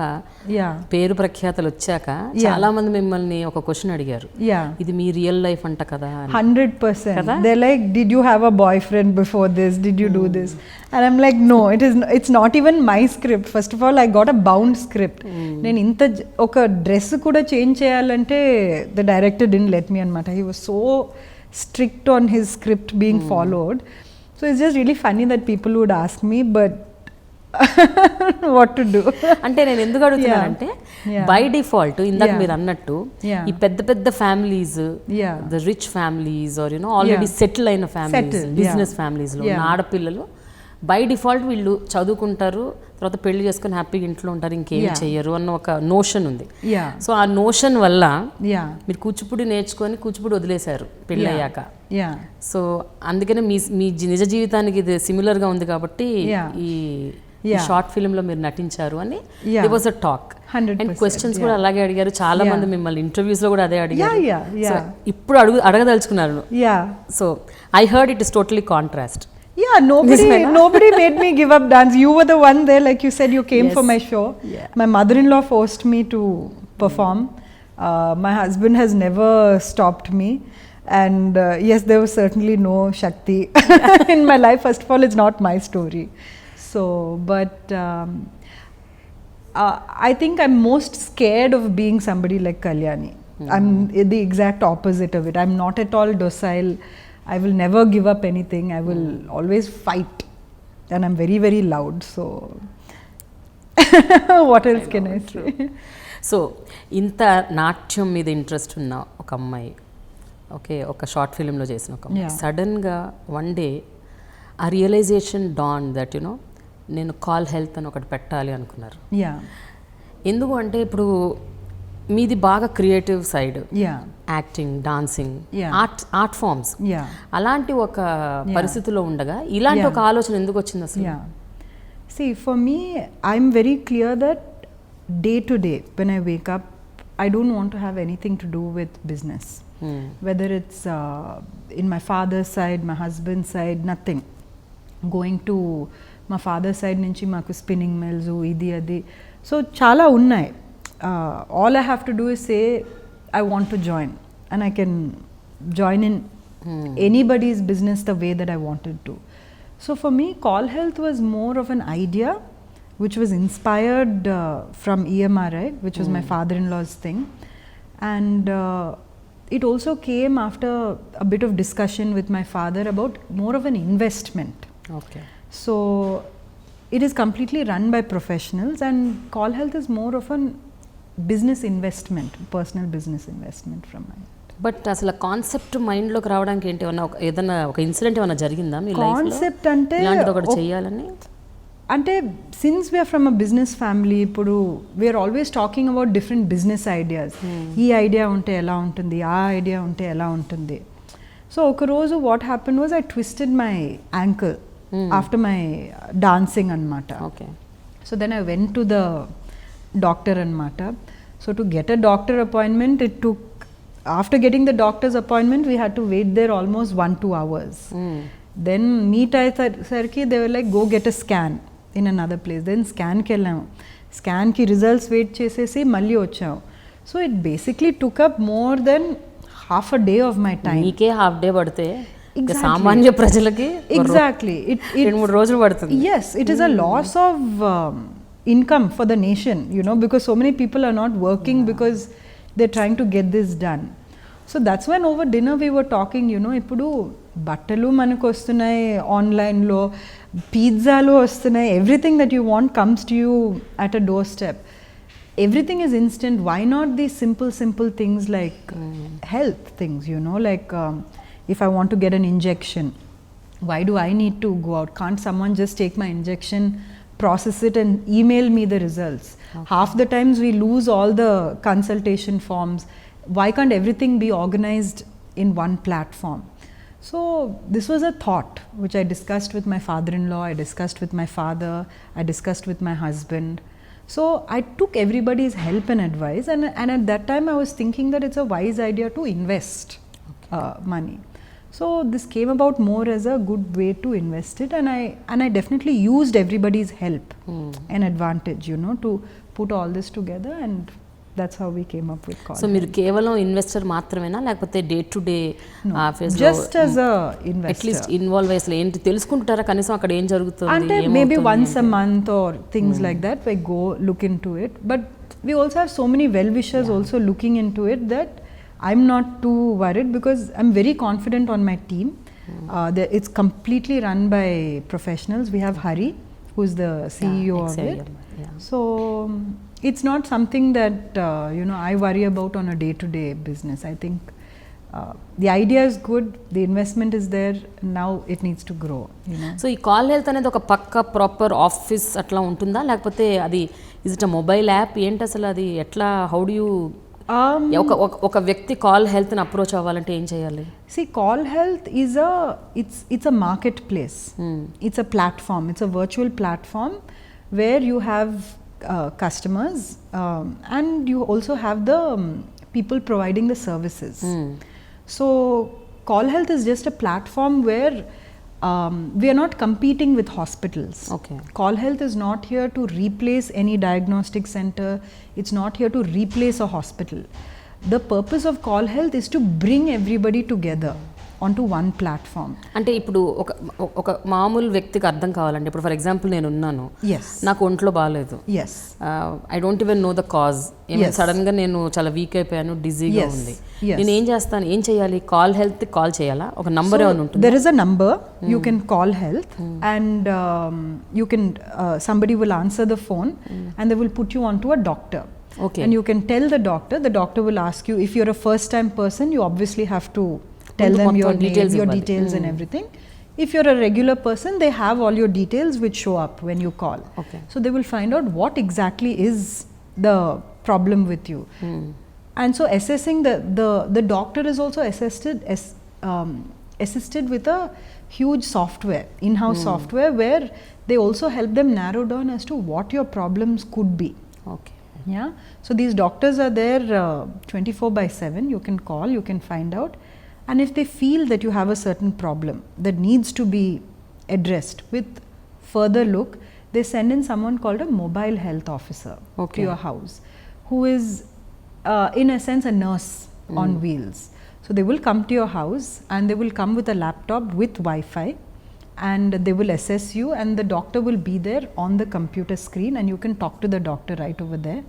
పేరు ప్రఖ్యాతలు వచ్చాక చాలా మంది మిమ్మల్ని ఒక క్వశ్చన్ అడిగారు, ఇది మీ రియల్ లైఫ్ అంట కదా? 100%. They're like, did you have a boyfriend before this? Did you do this? And I'm like, no, it's not even my script. First of all, I got a bound script. నేను ఇంత ఒక dress కూడా change చేయాలంటే the director didn't let me అనమాట. He was so strict on his script being followed. So it's just really funny that people would ask me, but what to do? అంటే నేను ఎందుకు అడుగుతున్నానంటే by default ఇందాక మీరు అన్నట్టు ఈ పెద్ద పెద్ద families, the rich families are you know already settle అయిన ఫ్యామిలీస్, బిజినెస్ ఫ్యామిలీస్ లో ఉన్న ఆడపిల్లలు బై డిఫాల్ట్ వీళ్ళు చదువుకుంటారు, తర్వాత పెళ్లి చేసుకుని హ్యాపీగా ఇంట్లో ఉంటారు, ఇంకేమి చెయ్యరు అన్న ఒక నోషన్ ఉంది. సో ఆ నోషన్ వల్ల మీరు కూచిపూడి నేర్చుకొని కూచిపూడి వదిలేశారు పెళ్ళి అయ్యాక. సో అందుకనే మీ నిజ జీవితానికి ఇది సిమిలర్ గా ఉంది కాబట్టి ఈ షార్ట్ ఫిల్మ్ లో మీరు నటించారు అని it was a talk. And questions కూడా అలాగే అడిగారు చాలా మంది, మిమ్మల్ని ఇంటర్వ్యూస్ లో కూడా అదే అడిగారు. ఇప్పుడు అడగదలుచుకున్నారు. So I heard it is totally contrast. Yeah, nobody made me give up dance. You were the one there, like you said, you came for my show. My mother-in-law forced me to perform. My husband has never stopped me. And yes, there was certainly no Shakti in my life. First of all, it's not my story. So, but I think I'm most scared of being somebody like Kalyani. I'm the exact opposite of it. I'm not at all docile. I will never give up anything. I will always fight. And I'm very, very loud. So, what else can I say? So ఇంత నాట్యం మీద interest ఉన్న ఒక అమ్మాయి, okay, ఒక short ఫిలింలో చేసిన ఒక అమ్మాయి, సడన్గా one day a realisation dawn that you know నేను కాల్ హెల్త్ అని ఒకటి పెట్టాలి అనుకున్నారు. ఎందుకు అంటే ఇప్పుడు మీది బాగా creative side, acting, dancing, art forms, అలాంటి ఒక పరిస్థితిలో ఉండగా ఇలాంటి ఒక ఆలోచన ఎందుకు వచ్చింది అసలు? See, for me, I'm very clear that day to day when I wake up, I don't want to have anything to do with business. Whether it's in my father's side, my husband's side, nothing. Going to my father's side nunchi maaku spinning mills, idi adi, so chala unnai. All I have to do is say I want to join, and I can join in anybody's business the way that I wanted to. So for me, Call Health was more of an idea which was inspired from EMR, right, which was my father-in-law's thing, and it also came after a bit of discussion with my father about more of an investment. Okay. So it is completely run by professionals, and Call Health is more of an business investment, personal business investment from my end. But అసలు concept మైండ్లోకి రావడానికి ఏంటి, ఏదైనా ఒక incident ఏమైనా జరిగిందా మీ లైఫ్లో? Concept అంటే ఇలాంటిది ఒకటి చేయాలని, అంటే since we are from a business family, ఇప్పుడు we are always talking about different business ideas. ఈ ఐడియా ఉంటే ఎలా ఉంటుంది, ఆ ఐడియా ఉంటే ఎలా ఉంటుంది. సో ఒకరోజు what happen was I twisted my ankle after my dancing అనమాట. Okay. So then I went to the doctor anamata. So to get a doctor appointment, it took, after getting the doctor's appointment, we had to wait there almost 1-2 hours. Then meet ayesarki, they were like, go get a scan in another place. Then scan ki వెళ్ళాము, scan ki results wait చేసేసి మళ్ళీ వచ్చాము. So it basically took up more than half a day of my time. మీకే half day పడితే సామాన్య ప్రజలకి exactly 2-3 రోజులు పడుతుంది. Yes, it is a loss of income for the nation, you know, because so many people are not working because they're trying to get this done. So that's when over dinner we were talking, you know, ఇప్పుడు బట్టలు మనకు వస్తున్నాయి ఆన్లైన్లో, పిజ్జాలు వస్తున్నాయి, everything that you want comes to you at a door step. Everything is instant. Why not these simple things like health things, you know, like if I want to get an injection, why do I need to go out? Can't someone just take my injection, process it and email me the results? Half the times we lose all the consultation forms. Why can't everything be organized in one platform? So this was a thought which I discussed with my father-in-law, I discussed with my father, I discussed with my husband. So I took everybody's help and advice, and at that time I was thinking that it's a wise idea to invest money. So this came about more as a good way to invest it, and I definitely used everybody's help and advantage, you know, to put all this together, and that's how we came up with Call. So మీరు కేవలం investor మాత్రమేనా, లేకపోతే day to day just as a investor, at least involve అయ్యి ఏంటి తెలుసుకుంటారా కనీసం అక్కడ ఏం జరుగుతుంది, అంటే maybe once a month or things like that we go look into it, but we also have so many well wishers also looking into it that I'm not too worried because I'm very confident on my team. It's completely run by professionals. We have Hari, who's the CEO of it. So it's not something that you know, I worry about on a day to day business. I think the idea is good, the investment is there, now it needs to grow, you know. So ఈ call health అనేది ఒక పక్క proper office అట్లా ఉంటుందా, లేకపోతే అది is it a mobile app, ఏంటి అసలు అది ఎట్లా, హౌ డు యూ ఒక వ్యక్తి కాల్ హెల్త్ని అప్రోచ్ అవ్వాలంటే ఏం చేయాలి? See, Call Health is it's a marketplace. It's a platform. It's a virtual platform where you have customers and you also have the people providing the services. So Call Health is just a platform where we are not competing with hospitals. Okay. Call Health is not here to replace any diagnostic center. It's not here to replace a hospital. The purpose of Call Health is to bring everybody together onto one platform. అంటే ఇప్పుడు ఒక మామూలు వ్యక్తికి అర్థం కావాలంటే, ఇప్పుడు for example నేను ఉన్నాను, నాకు ఒంట్లో బాగాలేదు, I don't even know the cause, sudden గా నేను చాలా వీక్ అయిపోయాను, డిజీగా ఉంది, నేను ఏం చేస్తాను, ఏం చేయాలి? కాల్ హెల్త్ కాల్ చేయాలా? ఒక నంబర్ ఏమైనా ఉంటుంది? There is a number you can call health and you can somebody will answer the phone and they will put you onto a doctor. Okay. And you can tell the doctor will ask you, if you're a first time person, you obviously have to tell them your name, your details and everything. If you're a regular person, they have all your details which show up when you call. Okay. So they will find out what exactly is the problem with you. And so assessing the doctor is also assisted with a huge software, in-house software, where they also help them narrow down as to what your problems could be. Okay. Yeah. So these doctors are there 24/7. You can call, you can find out. And if they feel that you have a certain problem that needs to be addressed with further look, they send in someone called a mobile health officer to your house, who is in a sense a nurse on wheels. So they will come to your house and they will come with a laptop with Wi-Fi, and they will assess you, and the doctor will be there on the computer screen and you can talk to the doctor right over there.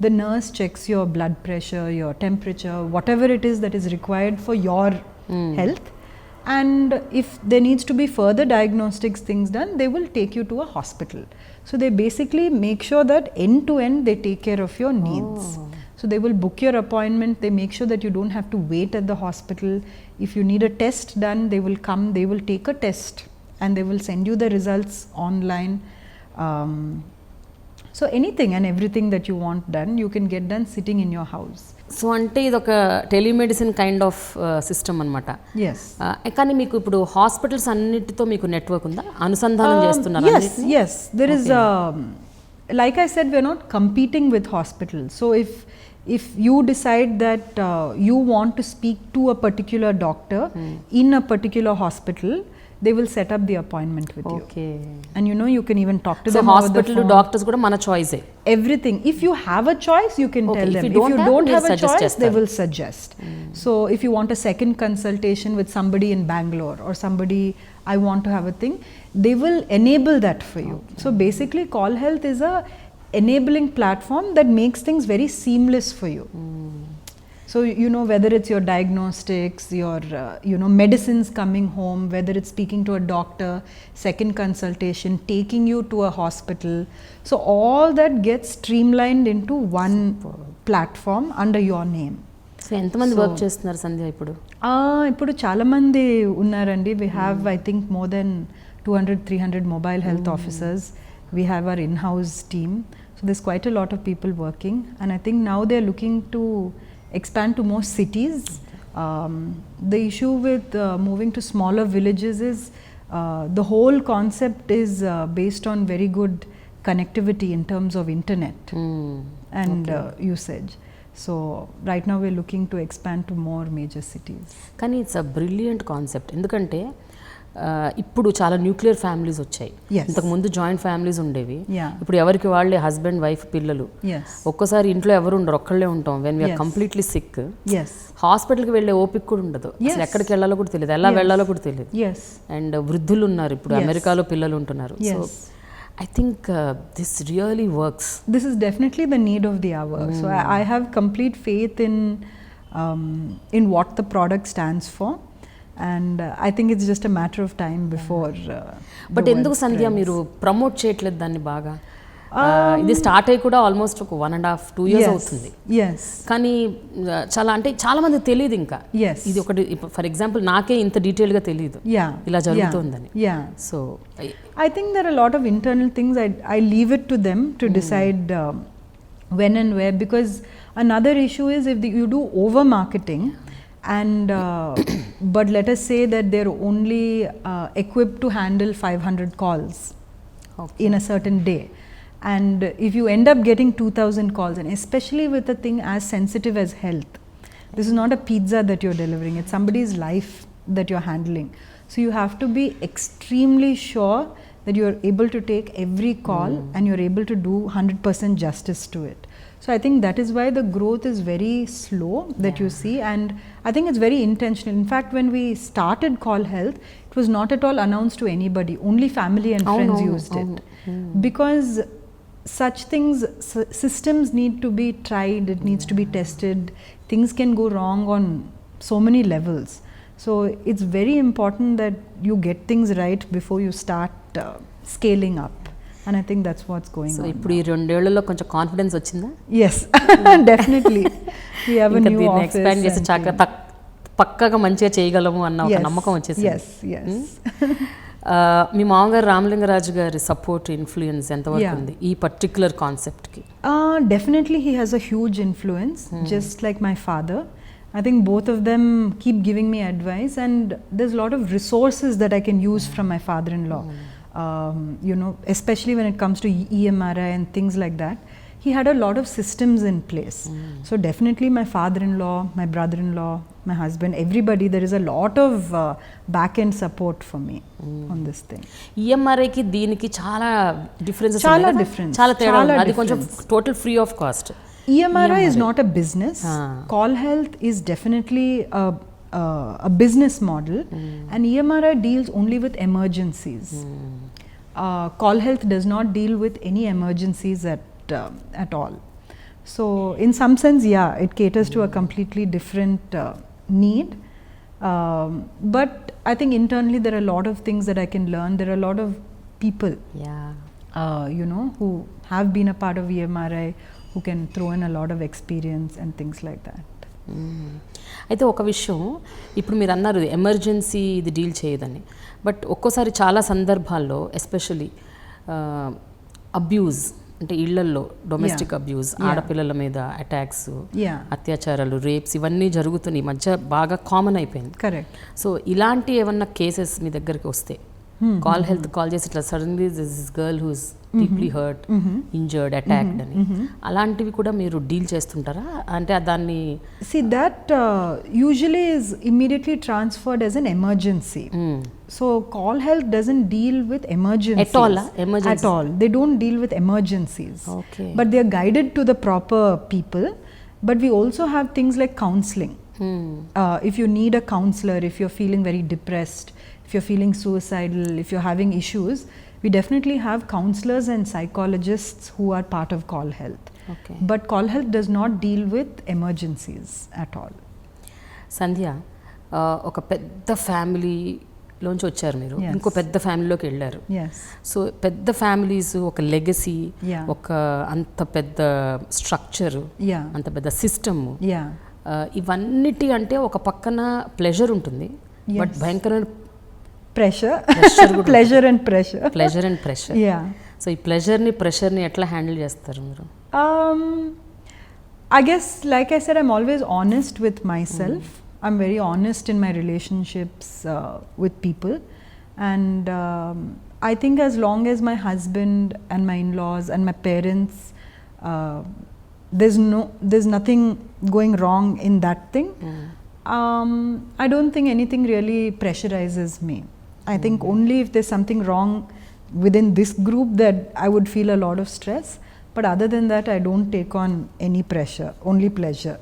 The nurse checks your blood pressure, your temperature, whatever it is that is required for your health, and if there needs to be further diagnostics things done, they will take you to a hospital. So they basically make sure that end to end they take care of your needs. So they will book your appointment, they make sure that you don't have to wait at the hospital. If you need a test done, they will come, they will take a test and they will send you the results online. So anything and everything that you want done, you can get done sitting in your house. So అంటే ఇది ఒక telemedicine kind of system అనమాట. కానీ మీకు ఇప్పుడు hospitals అన్నిటితో మీకు network ఉందా, అనుసంధానం చేస్తున్నారు? Yes, there is like I said, we're not competing with hospitals. So if you decide that you want to speak to a particular doctor in a particular hospital, they will set up the appointment with you. And you know, you can even talk to them over the phone. So hospital doctors kuda mana choice e. Everything. If you have a choice, you can tell them. If you don't have a choice, they will suggest. So if you want a second consultation with somebody in Bangalore or somebody, I want to have a thing, they will enable that for you. So basically, Call Health is a enabling platform that makes things very seamless for you. So, you know, whether it's your diagnostics, your, you know, medicines coming home, whether it's speaking to a doctor, second consultation, taking you to a hospital. So, all that gets streamlined into one platform under your name. So ఎంతమంది work చేస్తున్నారు సంధ్య ఇప్పుడు? ఇప్పుడు చాలా మంది ఉన్నారండి. We have I think more than 200-300 mobile health officers. We have our in-house team. So there's quite a lot of people working, and I think now they're looking to expand to more cities. The issue with moving to smaller villages is the whole concept is based on very good connectivity in terms of internet and usage. So right now we're looking to expand to more major cities. కానీ it's a brilliant concept. ఎందుకంటే ఇప్పుడు చాలా nuclear families వచ్చాయి. ఇంతకుముందు joint families ఉండేవి. ఇప్పుడు ఎవరికి వాళ్ళే హస్బెండ్ వైఫ్ పిల్లలు. ఒక్కోసారి ఇంట్లో ఎవరు ఉండరు, ఒక్కళ్ళే ఉంటాం. వెన్ వీఆర్ కంప్లీట్లీ సిక్, హాస్పిటల్కి వెళ్ళే ఓపిక కూడా ఉండదు. అసలు ఎక్కడికి వెళ్ళాలో కూడా తెలియదు, ఎలా వెళ్ళాలో కూడా తెలియదు. అండ్ వృద్ధులు ఉన్నారు, ఇప్పుడు అమెరికాలో పిల్లలు ఉంటున్నారు. So I think this really works. This is definitely the need of the hour. So I have complete faith in what the product stands for, and I think it's just a matter of time before. But ఎందుకు సంధ్య మీరు promote చేయట్లేదు దాన్ని బాగా? ఇది start అయ్యి కూడా almost ఒక 1.5-2 years అవుతుంది. కానీ చాలా మంది తెలియదు ఇంకా. ఇది ఒకటి ఫర్ ఎగ్జాంపుల్ నాకే ఇంత డీటెయిల్గా తెలియదు ఇలా జరుగుతుందని. So I think there are a lot of internal things. I leave it to them to decide when and where, because another issue is if you do over marketing and but let us say that they're only equipped to handle 500 calls in a certain day. And if you end up getting 2,000 calls, and especially with a thing as sensitive as health, this is not a pizza that you're delivering, it's somebody's life that you're handling. So you have to be extremely sure that you're able to take every call and you're able to do 100% justice to it. So I think that is why the growth is very slow that you see, and I think it's very intentional. In fact, when we started Call Health, it was not at all announced to anybody, only family and friends used it. Because such things, systems need to be tried, it needs to be tested, things can go wrong on so many levels. So it's very important that you get things right before you start scaling up, and I think that's what's going on. So ఇప్పుడు ఈ 2 yearsలో కొంచెం confidence వచ్చిందా? Yes, definitely. We have a new office. Expand చేసి పక్కగా మంచిగా చేయగలము అన్న ఒక నమ్మకం వచ్చేసింది. మీ మామగారు రామలింగరాజు గారి సపోర్ట్ ఇన్ఫ్లుయెన్స్ ఎంతవరకు ఉంది ఈ particular కాన్సెప్ట్కి? Definitely he has a huge influence, just like my father. I think both of them keep giving me advice, and there's a lot of resources that I can use from my father-in-law. You know, especially when it comes to EMRI and things like that, he had a lot of systems in place. So definitely my father-in-law, my brother-in-law, my husband, everybody, there is a lot of back-end support for me on this thing. EMRI ki deeniki chaala differences chaala difference, chaala teda undi. Adi koncham total free of cost. EMRI is not a business. Call Health is definitely a business model, and EMRI deals only with emergencies. Call Health does not deal with any emergencies at all. So in some sense, it caters to a completely different need. But I think internally there are a lot of things that I can learn. There are a lot of people, you know, who have been a part of EMRI, who can throw in a lot of experience and things like that. అయితే ఒక విషయం, ఇప్పుడు మీరు అన్నారు emergency ఇది deal చేయదని, but ఒక్కోసారి చాలా సందర్భాల్లో ఎస్పెషలీ అబ్యూజ్ అంటే ఇళ్లల్లో డొమెస్టిక్ అబ్యూజ్, ఆడపిల్లల మీద అటాక్స్, అత్యాచారాలు, రేప్స్ ఇవన్నీ జరుగుతున్నాయి. ఈ మధ్య బాగా కామన్ అయిపోయింది. కరెక్ట్. సో ఇలాంటి ఏమన్నా కేసెస్ మీ దగ్గరికి వస్తే కాల్ హెల్త్ కాల్ చేసి ఇట్లా suddenly this girl who's deeply hurt, injured, attacked అని, అలాంటివి కూడా మీరు డీల్ చేస్తుంటారా? అంటే దాన్ని that usually is immediately transferred as an emergency. So Call Health doesn't deal with emergencies at all. They don't deal with emergencies. But they are guided to the proper people. But we also have things like counseling. If you need a counselor, if you're feeling very depressed, if you're feeling suicidal, if you're having issues, we definitely have counselors and psychologists who are part of Call Health. Okay. But Call Health does not deal with emergencies at all. సంధ్య ఒక పెద్ద ఫ్యామిలీలోంచి వచ్చారు మీరు, Yes. ఇంకో పెద్ద ఫ్యామిలీలోకి వెళ్ళారు. Yes. So పెద్ద families ఒక legacy, Yeah. ఒక అంత పెద్ద స్ట్రక్చర్, Yeah. అంత పెద్ద సిస్టమ్, Yeah. ఇవన్నిటి అంటే ఒక పక్కన ప్లెజర్ ఉంటుంది, బట్ Yes. భయంకరమైన Pressure. Pressure కూడా Pleasure and pressure. Pleasure and pressure. Yeah. So ఈ ప్లెజర్ని ప్రెషర్ని ఎట్లా హ్యాండిల్ చేస్తారు మీరు? I guess, like I said, I'm always honest with myself. I'm very honest in my relationships with people. And I think as long as my husband and my in-laws and my parents, there's nothing going wrong in that thing. I don't think anything really pressurizes me. I think only if there's something wrong within this group that I would feel a lot of stress. But other than that, I don't take on any pressure, only pleasure.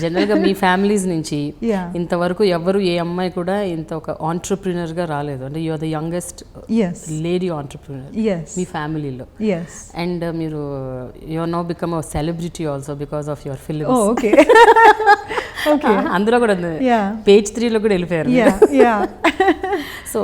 జనరల్గా మీ families నుంచి Yeah. ఇంతవరకు ఎవరు ఏ అమ్మాయి కూడా ఇంత ఒక ఆంటర్ప్రినర్గా రాలేదు, అంటే you are the youngest Yes. Lady entrepreneur Yes. మీ ఫ్యామిలీలో. Yes. అండ్ మీరు you are now become a celebrity also because of your films. Oh, okay. Okay. అందులో కూడా Yeah. పేజ్ 3లో కూడా వెళ్ళిపోయారు. Yeah. Yeah. సో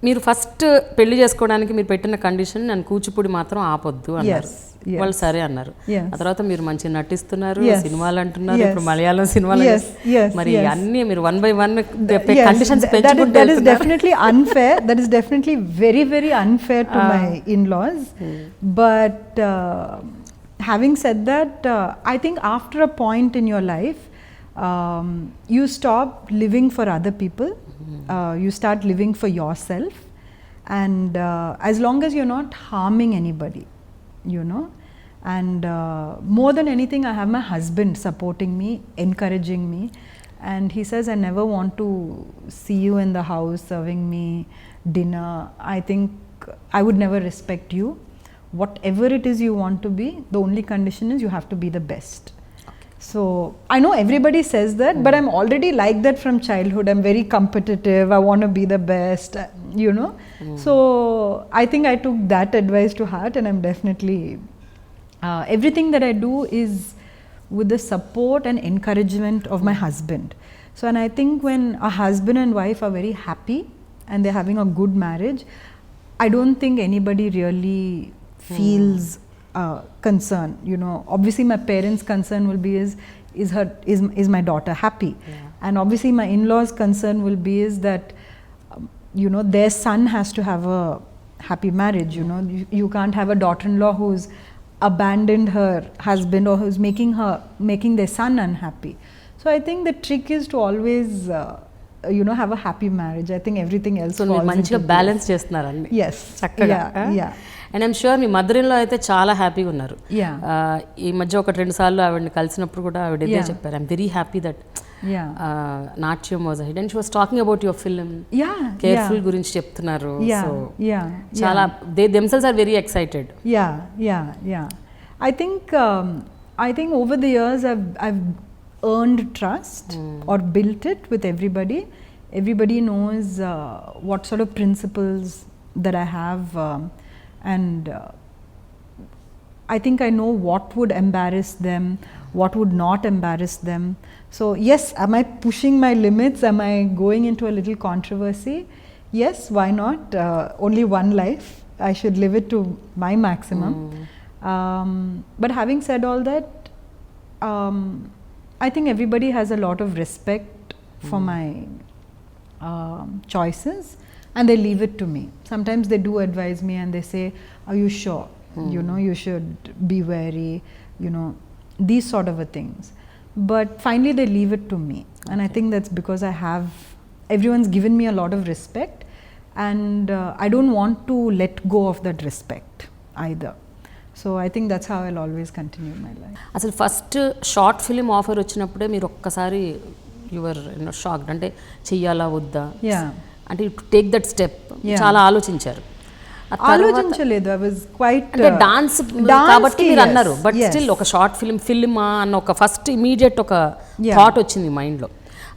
మీరు ఫస్ట్ పెళ్లి చేసుకోవడానికి మీరు పెట్టిన కండిషన్, నేను కూచిపూడి మాత్రం ఆపొద్దు అన్నారు. Yes. Yes. వాళ్ళు సరే అన్నారు. Yes. ఆ తర్వాత మీరు మంచిగా నటిస్తున్నారు, Yes. సినిమాలు అంటున్నారు, Yes. ఇప్పుడు మలయాళం సినిమాలు. Yes. Yes. మరి Yes. అన్నీ మీరు 1 by 1 Yes, కండిషన్స్ that పెంచుకుంటూ is definitely unfair. That is definitely very, very unfair to my in-laws. But having said that, I think after a point in your life, you stop living for other people. You start living for yourself. And as long as you're not harming anybody, you know. And more than anything, I have my husband supporting me, encouraging me. And he says, I never want to see you in the house serving me dinner. I think I would never respect you. Whatever it is you want to be, the only condition is you have to be the best. So I know everybody says that, but I'm already like that from childhood. I'm very competitive. I want to be the best, you know. So I think I took that advice to heart, and I'm definitely everything that I do is with the support and encouragement of my husband. So, and I think when a husband and wife are very happy and they're having a good marriage, I don't think anybody really feels concern, you know. Obviously my parents' concern will be is my daughter happy? Yeah. And obviously my in-laws' concern will be is that you know, their son has to have a happy marriage, you know. You can't have a daughter-in-law who's abandoned her husband or who's making their son unhappy. So I think the trick is to always you know, have a happy marriage. I think everything else so మీరు మంచిగా balance చేస్తున్నారు అన్ని yes చక్కగా. yeah. And I'm sure me mother in law అయితే చాలా హ్యాపీగా ఉన్నారు. Yeah. ఈ మధ్య 1-2 సార్లు ఆవిడని కలిసినప్పుడు కూడా ఆవిడ ఇదే చెప్పారు, I'm very happy that Yeah. Natyam was hit. And she was talking about your film, Yeah. Careful గురించి చెప్తున్నారు. Yeah. So Yeah. చాలా they themselves are very excited. Yeah. I think over the years I've earned trust or built it with everybody. Everybody knows what sort of principles that I have, and I think I know what would embarrass them, what would not embarrass them. So yes, am I pushing my limits? Am I going into a little controversy? Yes, why not? Only one life. I should live it to my maximum. But having said all that, I think everybody has a lot of respect for my choices, and they leave it to me. Sometimes they do advise me and they say, are you sure? You know, you should be wary, you know, these sort of things. But finally they leave it to me. And I think that's because everyone's given me a lot of respect, and I don't want to let go of that respect either. So I think that's how I'll always continue my life. అసలు first short film offer వచ్చినప్పుడే మీరు ఒక్కసారి your shocked, అంటే చెయ్యాలా వద్దా, Yeah. అంటే to take that step చాలా ఆలోచించారు. ఆలోచించలేదు. I was quite అంటే డాన్స్ కాబట్టి మీరు అన్నారు, బట్ yes. స్టిల్ ఒక షార్ట్ ఫిల్మా అన్న ఒక ఫస్ట్ ఇమీడియట్ ఒక Yeah. థాట్ వచ్చింది మైండ్లో.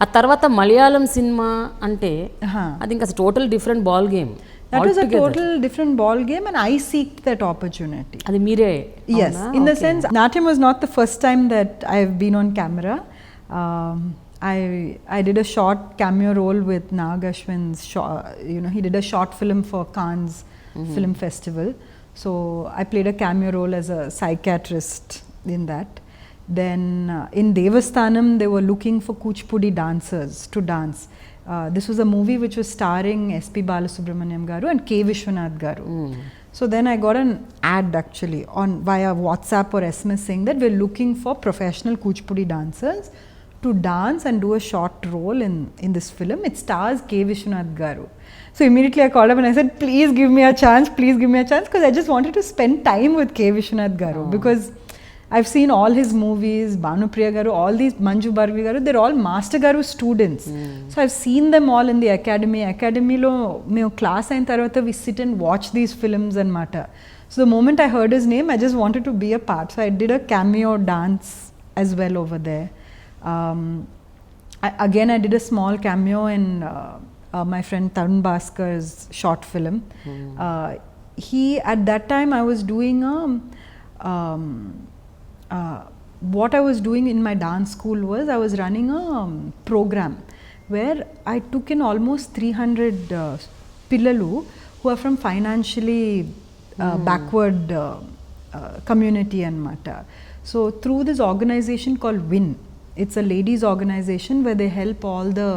ఆ తర్వాత మలయాళం సినిమా అంటే Uh-huh. అది ఇంకా total different ball game. That was a total different ball game, and I seeked that opportunity. అది మీరే Yes, in the sense, Natyam was not the first time that I've been on camera. I did a short cameo role with Nag Ashwin's, he did a short film for Cannes Film Festival. So I played a cameo role as a psychiatrist in that. Then in Devasthanam, they were looking for Kuchipudi dancers to dance. This was a movie which was starring S.P. Balasubramaniam garu and K. Vishwanath garu. So then I got an ad actually via WhatsApp or SMS saying that we're looking for professional Kuchipudi dancers to dance and do a short role in this film. It stars K. Vishwanath garu. So immediately I called up and I said, please give me a chance, because I just wanted to spend time with K. Vishwanath garu, because I've seen all his movies, Bhanupriya garu, all these, Manju Bhargavi garu, they're all Master garu students. So I've seen them all in the academy. Academy lo meo class ayin tarvata we sit and watch these films and mata. So the moment I heard his name, I just wanted to be a part. So I did a cameo dance as well over there. I did a small cameo in my friend Tarun Bhaskar's short film. At that time I was doing what I was doing in my dance school was I was running a program where I took in almost 300 pillalu who are from financially backward community and mata. So through this organization called WIN, it's a ladies organization where they help all the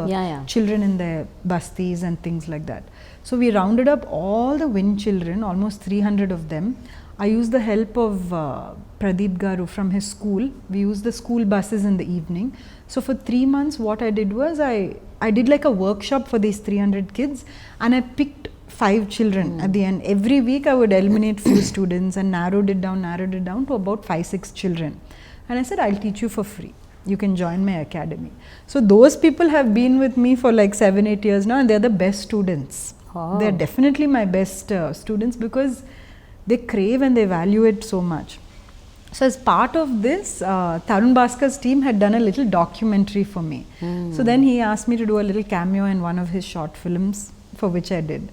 children in their bastis and things like that. So we rounded up all the WIN children, almost 300 of them. I used the help of Pradeep Garu from his school. We used the school buses in the evening. So for 3 months what I did was I did like a workshop for these 300 kids, and I picked 5 children at the end. Every week I would eliminate few students and narrowed it down to about 5-6 children. And I said, I'll teach you for free. You can join my academy. So those people have been with me for like 7-8 years now, and they're the best students. They're definitely my best students, because they crave and they value it so much. So as part of this, Tarun Bhaskar's team had done a little documentary for me. So then he asked me to do a little cameo in one of his short films, for which I did.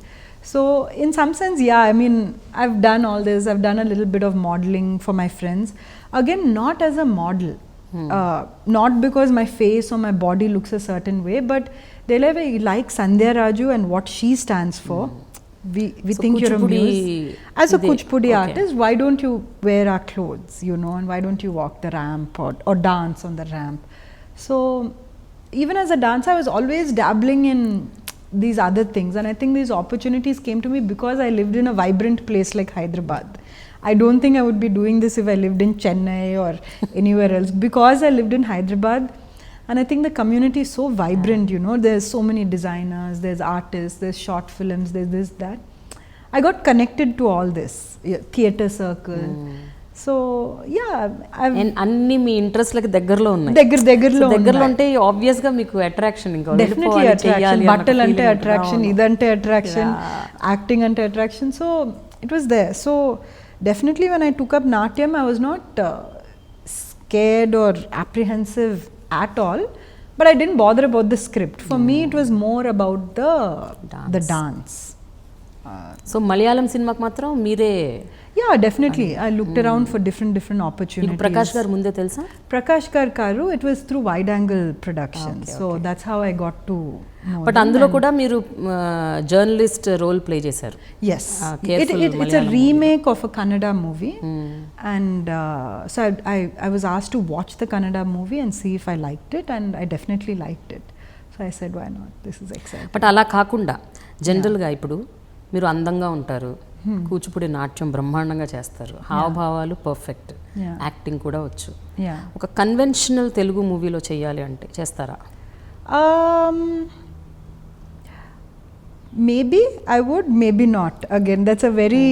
So in some sense, I mean, I've done all this. I've done a little bit of modeling for my friends. Again, not as a model. Not because my face or my body looks a certain way, but they like Sandhya Raju and what she stands for. We so think you're a muse. As a Kuchipudi artist, why don't you wear our clothes, and why don't you walk the ramp or dance on the ramp? So even as a dancer, I was always dabbling in these other things, and I think these opportunities came to me because I lived in a vibrant place like Hyderabad. I don't think I would be doing this if I lived in Chennai or anywhere else. Because I lived in Hyderabad, and I think the community is so vibrant, there's so many designers, there's artists, there's short films, there's this, that. I got connected to all this, theatre circle. So and అన్ని మీ interest లకి దగ్గరలో ఉన్నాయి. దగ్గరలో ఉంటే obvious గా మీకు attraction ఇంకా definitely attraction. బట్టలు అంటే అట్రాక్షన్, ఇదంటే అట్రాక్షన్, యాక్టింగ్ అంటే attraction. So it was there. So definitely when I took up Natyam, I was not scared or apprehensive at all, but I didn't bother about the script. For me it was more about the dance. So Malayalam cinema matram meere definitely I looked around for different opportunities. Prakash gar munde telsa? Prakash garu it was through Wide Angle Productions. So that's how I got to know. But అందులో కూడా మీరు journalist role play చేశారు. Yes, it's a remake of a Kannada movie. And so I was asked to watch the Kannada movie and see if I liked it, and I definitely liked it. So I said, why not, this is exciting. But అలా కాకుండా జనరల్గా ఇప్పుడు మీరు అందంగా ఉంటారు, కూచిపూడి నాట్యం బ్రహ్మాండంగా చేస్తారు, హావభావాలు పర్ఫెక్ట్, యాక్టింగ్ కూడా వచ్చు. ఒక కన్వెన్షనల్ తెలుగు మూవీలో చేయాలి అంటే చేస్తారా? Maybe I would, maybe not. Again, that's a very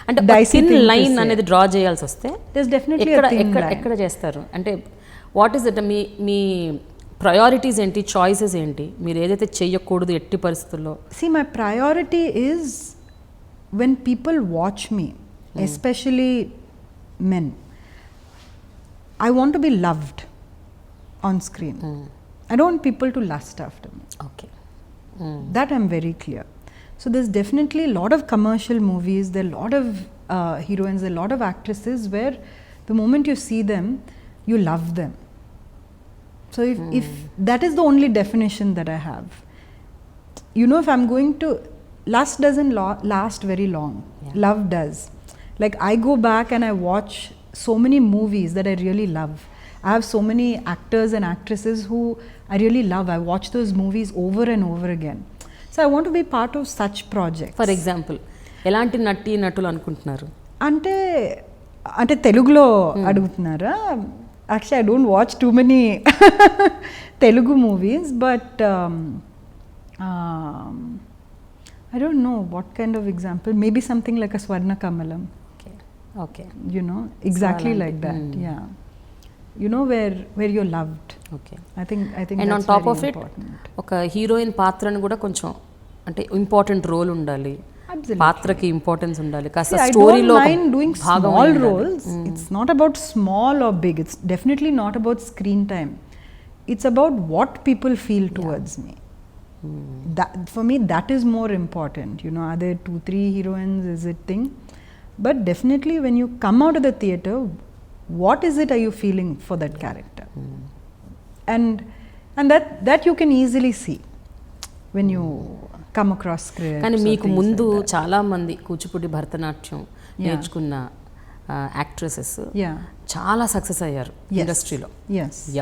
అంటే థిన్ లైన్ అనేది డ్రా చేయాల్సి వస్తే there's definitely a thin line. ఎక్కడ చేస్తారు అంటే what is it? Me priorities ఏంటి, చాయిసెస్ ఏంటి, మీరు ఏదైతే చేయకూడదు ఎట్టి పరిస్థితుల్లో? See, my priority is when people watch me, especially men, I want to be loved on screen. I don't want people to lust after me. Okay. That I'm very clear. So there's definitely a lot of commercial movies, there are a lot of heroines, there are a lot of actresses where the moment you see them, you love them. So if that is the only definition that I have. You know, if I'm going to, lust doesn't last very long. Love does. Like I go back and I watch so many movies that I really love. I have so many actors and actresses who I really love. I watch those movies over and over again. So I want to be part of such projects. For example ఎలాంటి నటులు అనుకుంటున్నారు? అంటే తెలుగులో అడుగుతున్నారా? Actually, I don't watch too many Telugu movies, but I don't know what kind of example. Maybe something like a Swarna Kamalam. Okay. You know, exactly so like that. Yeah. You know, where you're loved. Okay. I think and that's on top very of important. it, ఒక heroine పాత్రను కూడా కొంచెం అంటే important role ఉండాలి. Absolutely. పాత్రకి importance ఉండాలి. కాస్త I స్టోరీలో don't mind doing small roles. It's not about small or big. It's definitely not about screen time. It's about what people feel towards me. That, for me, that is more important. You know, are there 2-3 heroines? Is it thing? But definitely, when you come out of the theatre, what is it are you feeling for that character? And that you can easily see when you come across scripts. కానీ మీకు ముందు చాలా మంది కూచిపూడి భరతనాట్యం నేర్చుకున్న actresses చాలా success అయ్యారు ఇండస్ట్రీలో.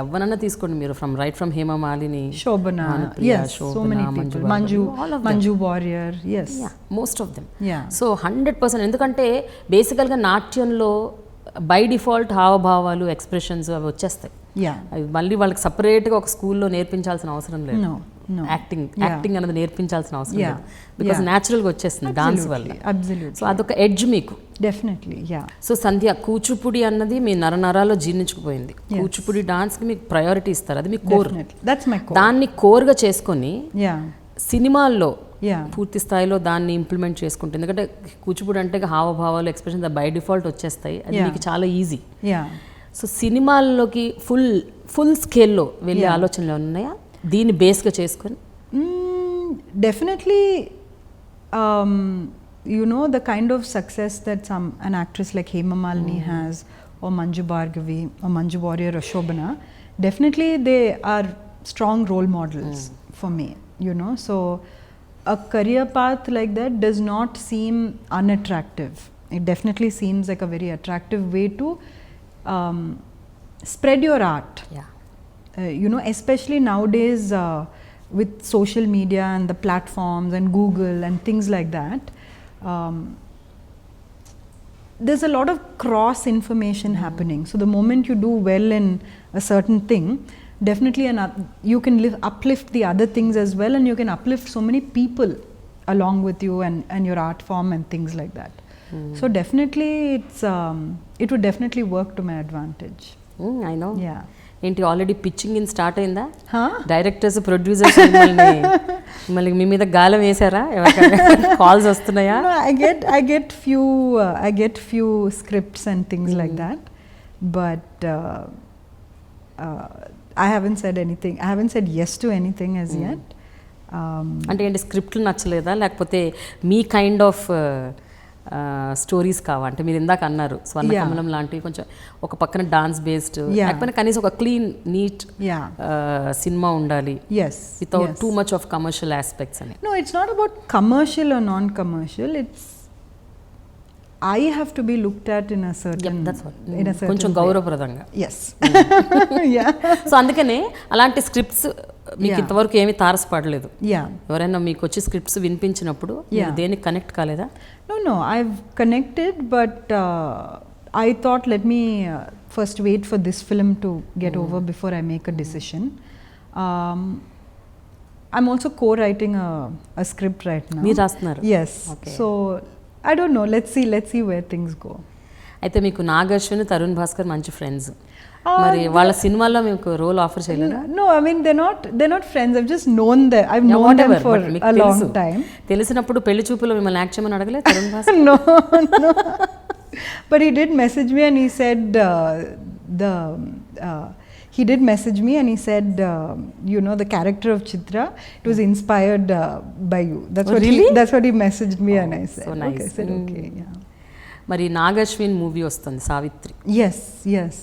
ఎవరన్నా తీసుకోండి మీరు, right from Hema Malini, Shobana, so many people, Manju Warrier, most of them. So 100%, ఎందుకంటే బేసికల్గా నాట్యంలో బై డిఫాల్ట్ హావభావాలు, ఎక్స్ప్రెషన్స్ అవి వచ్చేస్తాయి. అవి మళ్ళీ వాళ్ళకి సపరేట్గా ఒక స్కూల్లో నేర్పించాల్సిన అవసరం లేదు. యాక్టింగ్ అనేది నేర్పించాల్సిన అవసరం లేదు, బికాస్ న్యాచురల్గా వచ్చేస్తుంది డాన్స్ వల్ల. సో అదొక ఎడ్జ్ మీకు. డెఫినెట్లీ. సో సంధ్య, కూచిపూడి అన్నది మీ నరనరాల్లో జీర్ణించుకుపోయింది. కూచిపూడి డాన్స్కి మీకు ప్రయారిటీ ఇస్తారు, అది మీ కోర్. దాన్ని కోర్గా చేసుకొని సినిమాల్లో పూర్తి స్థాయిలో దాన్ని ఇంప్లిమెంట్ చేసుకుంటుంది. ఎందుకంటే కూచిపూడి అంటే హావభావాలు, ఎక్స్ప్రెషన్స్ బై డిఫాల్ట్ వచ్చేస్తాయి, అది మీకు చాలా ఈజీ. సో సినిమాల్లోకి ఫుల్ స్కేల్లో వెళ్ళే ఆలోచనలు ఉన్నాయా దీన్ని బేస్గా చేసుకొని? Definitely. You know, the kind of success that an actress like Hema Malini has, or Manju Bhargavi, or Manju Warrior, or Shobana, definitely they are strong role models for me, you know. So a career path like that does not seem unattractive. It definitely seems like a very attractive way to spread your art. You know, especially nowadays with social media and the platforms and Google and things like that, there's a lot of cross information happening. So the moment you do well in a certain thing, definitely you can uplift the other things as well, and you can uplift so many people along with you and your art form and things like that. So definitely it would definitely work to my advantage. I know. Yeah. ఏంటి already pitching in start అయిందా? Directors, producers మళ్ళీ మీ మీద గాలం వేసారా? Calls వస్తున్నాయా? I get few scripts and things like that, but I haven't said anything. I haven't said yes to anything as yet. అంటే ఏంటి, స్క్రిప్ట్లు నచ్చలేదా, లేకపోతే మీ కైండ్ ఆఫ్ స్టోరీస్ కావా? అంటే మీరు ఇందాక అన్నారు స్వర్ణకమలం లాంటివి కొంచెం ఒక పక్కన డాన్స్ బేస్డ్, లేకపోతే కనీసం ఒక క్లీన్ నీట్ సినిమా ఉండాలి without too much of commercial aspects అని. No, it's not about commercial or non-commercial. It's I have to be looked at in a certain కొంచెం గౌరవప్రదంగా. Yes. సో అందుకనే అలాంటి స్క్రిప్ట్స్ మీకు ఇంతవరకు ఏమీ తారసపడలేదు. ఎవరైనా మీకు వచ్చి స్క్రిప్ట్స్ వినిపించినప్పుడు దేనికి కనెక్ట్ కాలేదా? No, I've connected, but I thought let me first wait for this film to get over before I make a decision. I'm also co-writing a script right now. మీరు రాస్తున్నారు? Yes. Okay. So I don't know, let's see where things go. అయితే మీకు నాగర్షున్, తరుణ్ భాస్కర్ మంచి friends, మరి వాళ్ళ సినిమాల్లో మీకు role offer చేయలేదా? No, I mean they're not friends. I've just known them. I've known them for a long time. తెలిసినప్పుడు పెళ్లి చూపులో మిమ్మల్ని యాక్ట్ చేయమని అడగలే Tarun Bhaskar? No. But he did message me and he said he did message me and he said, you know, the character of Chitra, it was inspired by you. That's Oh, what really? that's what he messaged me, and I said, so nice. okay. I said, okay, yeah. మరి Nag Ashwin movie వస్తుంది Savitri. Yes.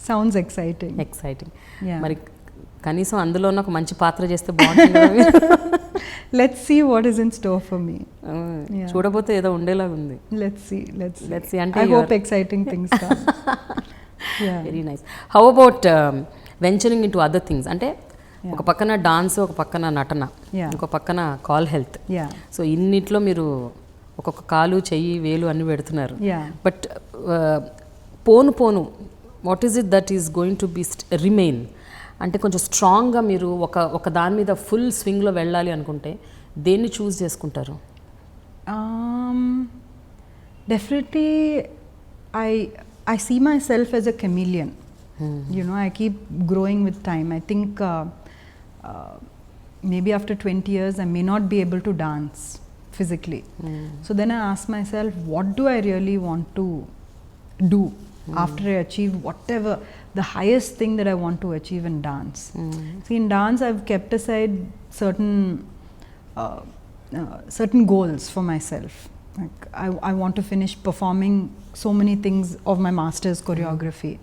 Sounds exciting. Exciting. Yeah. మరి కనీసం అందులో ఒక మంచి పాత్ర చేస్తే బాగుంటుంది. Let's see what is in store for me. Yeah. చూడబోతే ఏదో ఉండేలాగా ఉంది. Let's see. అంటే I hope exciting things come. Yeah. Very nice. How about venturing in to other things? అంటే ఒక పక్కన డాన్స్, ఒక పక్కన నటన, ఇంకో పక్కన కాల్ హెల్త్. సో ఇన్నిట్లో మీరు ఒక్కొక్క కాలు, చెయ్యి, వేలు అన్ని పెడుతున్నారు. But phone what is it that is going to be remain? అంటే కొంచెం స్ట్రాంగ్గా మీరు ఒక దాని మీద ఫుల్ స్వింగ్లో వెళ్ళాలి అనుకుంటే దేన్ని చూస్ చేసుకుంటారు? Definitely I see myself as a chameleon. You know, I keep growing with time. I think maybe after 20 years I may not be able to dance physically. So then I ask myself, what do I really want to do after I achieve whatever the highest thing that I want to achieve in dance? See, in dance I've kept aside certain goals for myself. Like I want to finish performing so many things of my master's choreography.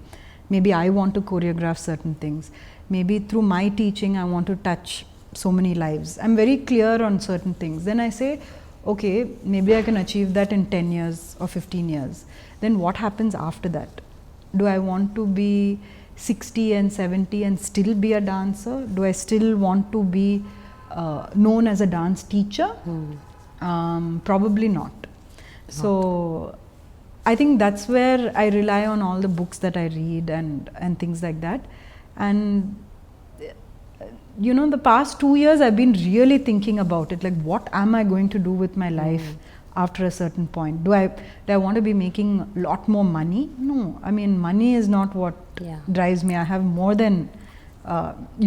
Maybe I want to choreograph certain things. Maybe through my teaching I want to touch so many lives. I'm very clear on certain things. Then I say, okay, maybe I can achieve that in 10 years or 15 years. Then what happens after that? Do I want to be 60 and 70 and still be a dancer? Do I still want to be known as a dance teacher? Probably not. So I think that's where I rely on all the books that I read and things like that. And you know, the past 2 years I've been really thinking about it, like what am I going to do with my life after a certain point? Do I want to be making a lot more money? No, I mean, money is not what drives me. I have more than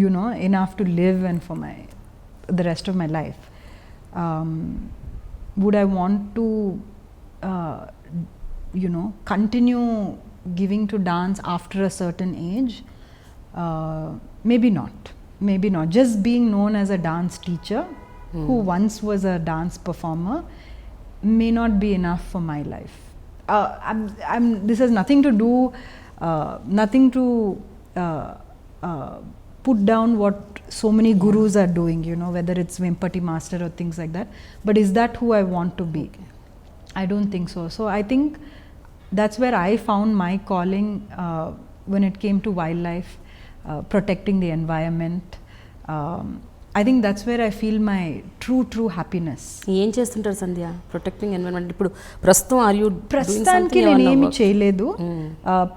you know, enough to live and for the rest of my life. Would I want to you know, continue giving to dance after a certain age? Maybe not. Just being known as a dance teacher who once was a dance performer may not be enough for my life. This has nothing to do, nothing to put down what so many gurus are doing, you know, whether it's Vempati master or things like that. But is that who I want to be? I don't think so. So I think that's where I found my calling when it came to wildlife, protecting the environment. I think that's where I feel my true happiness. ఏం చేస్తుంటారు సంధ్య protecting environment? ఇప్పుడు ప్రస్తుతం are you ప్రస్తుతానికి నేనేమి చేయలేదు.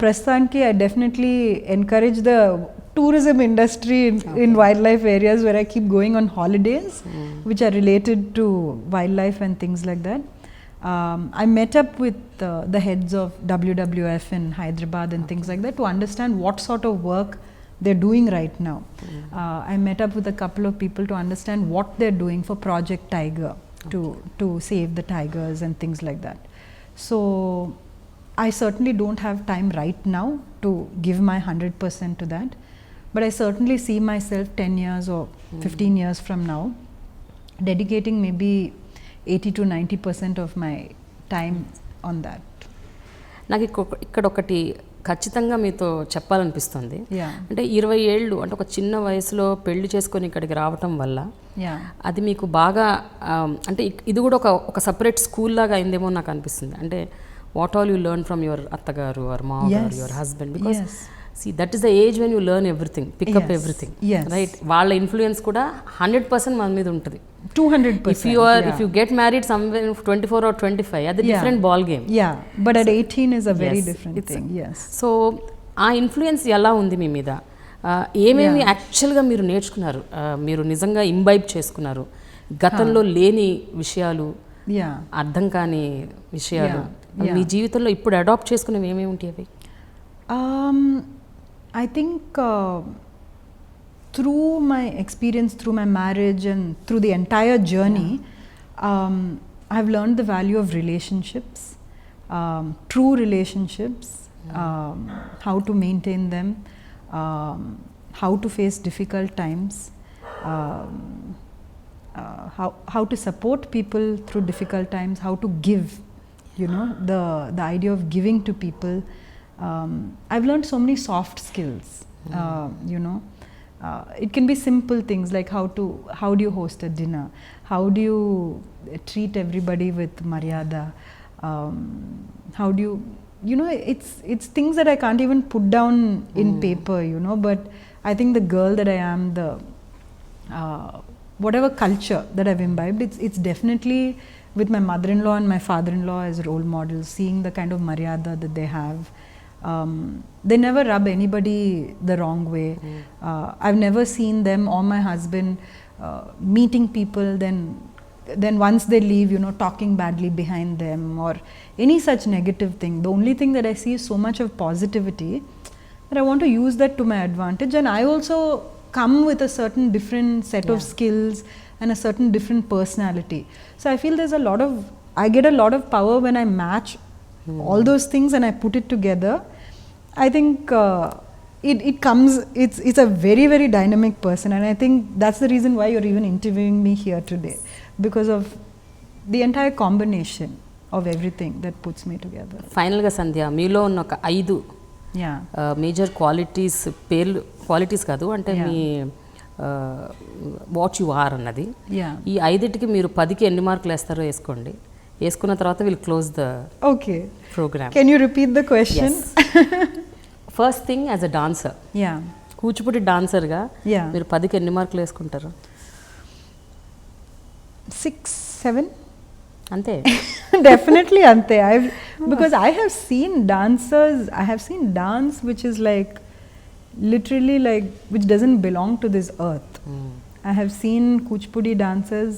ప్రస్తుతానికి I definitely encourage the tourism industry in wildlife areas where I keep going on holidays which are related to wildlife and things like that. I met up with the heads of WWF in Hyderabad and things like that to understand what sort of work they're doing right now. I met up with a couple of people to understand what they're doing for Project Tiger to save the tigers and things like that. So I certainly don't have time right now to give my 100% to that, but I certainly see myself 10 years or 15 years from now dedicating maybe 80 to 90% of my time on that. నాకు ఇక్కడ ఒకటి ఖచ్చితంగా మీతో చెప్పాలనిపిస్తుంది. అంటే 20 ఏళ్ళు అంటే ఒక చిన్న వయసులో పెళ్లి చేసుకొని ఇక్కడికి రావటం వల్ల అది మీకు బాగా అంటే ఇది కూడా ఒక సపరేట్ స్కూల్ లాగా అయిందేమో నాకు అనిపిస్తుంది. అంటే what all you learn from your అత్తగారు ఆర్ మామగారు, your husband, because see that is the age when you learn everything, pick up everything, right? వాళ్ళ ఇన్ఫ్లుయెన్స్ కూడా 100% మన మీద ఉంటుంది. 200%. If you get married somewhere 24 or 25, అది different ball game. But at 18 is a very different thing. So ఆ influence ఎలా ఉంది మీ మీద? ఏమేమి యాక్చువల్గా మీరు నేర్చుకున్నారు, మీరు నిజంగా ఇంబైబ్ చేసుకున్నారు, గతంలో లేని విషయాలు, అర్థం కాని విషయాలు మీ జీవితంలో ఇప్పుడు అడాప్ట్ చేసుకునేవి ఏమేమి ఉంటాయి అవి? I think through my experience, through my marriage and through the entire journey, I've learned the value of relationships, true relationships, how to maintain them, how to face difficult times, how to support people through difficult times, how to give, the idea of giving to people. I've learned so many soft skills, it can be simple things like how do you host a dinner, how do you treat everybody with maryada, how do you, it's things that I can't even put down in paper, but I think the girl that I am, the whatever culture that I've imbibed, it's definitely with my mother-in-law and my father-in-law as role models, seeing the kind of maryada that they have. They never rub anybody the wrong way. I've never seen them or my husband meeting people, then once they leave, talking badly behind them or any such negative thing. The only thing that I see is so much of positivity that I want to use that to my advantage. And I also come with a certain different set of skills and a certain different personality. So I feel I get a lot of power when I match all those things and I put it together. I think it comes, it's a very, very dynamic person, and I think that's the reason why you're even interviewing me here today, because of the entire combination of everything that puts me together. Final ga Sandhya, meelo unna oka 5 major పేర్లు qualities కాదు అంటే me what you are అన్నది, ఈ 5టికి మీరు 10కి ఎన్ని మార్కులు వేస్తారో వేసుకోండి. వేసుకున్న తర్వాత will close the programme. Can you repeat the question? First thing as a dancer, Kuchipudi డాన్సర్గా మీరు 10కి ఎన్ని మార్కులు వేసుకుంటారు? 6, 7 ante. Definitely ante. Because I have seen dance which is like literally like which doesn't belong to this earth. I have seen Kuchipudi dancers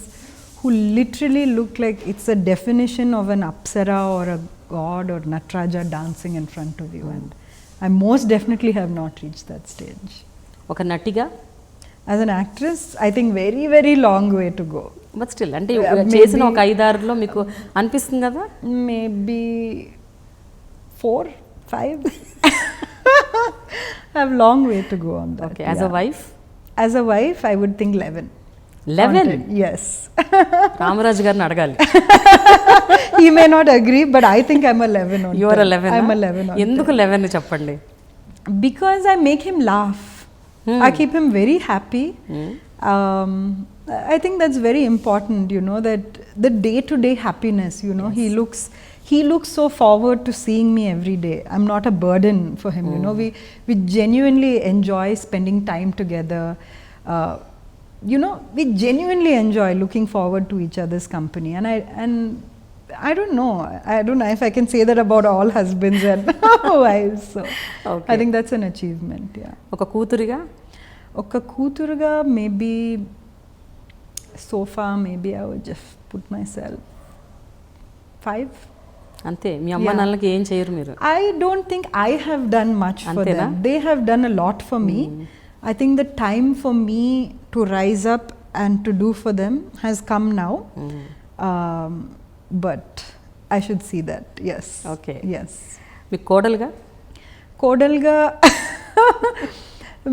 who literally look like it's a definition of an apsara or a god or Natraja dancing in front of you, and I most definitely have not reached that stage. Oka natiga, as an actress, I think very, very long way to go. But still, అంటే చేసిన ఒక 5-6లో మీకు అనిపిస్తుంది కదా? Maybe 4, 5. I have long way to go on that. Okay, as a wife? As a wife, I would think 11. 11? Yes. Rama Raju గారిని అడగాలి. He may not agree, but I think I'm 11 on 10. You are 11? I'm 11 on 10. ఎందుకు 11 చెప్పండి? Because I make him laugh. I keep him very happy. I think that's very important, that the day-to-day happiness, yes. he looks so forward to seeing me every day. I'm not a burden for him, we genuinely enjoy spending time together. We genuinely enjoy looking forward to each other's company, and I don't know if I can say that about all husbands and wives, so okay. I think that's an achievement. Oka కూతురుగా maybe so far maybe I would just put myself 5. అంతే. మీ అమ్మ నాన్నలకి ఏం చేయరు మీరు? I don't think I have done much for them. They have done a lot for me. I think the time for me to rise up and to do for them has come now. But I should see that. Yes. Okay. Yes. మీ కోడలుగా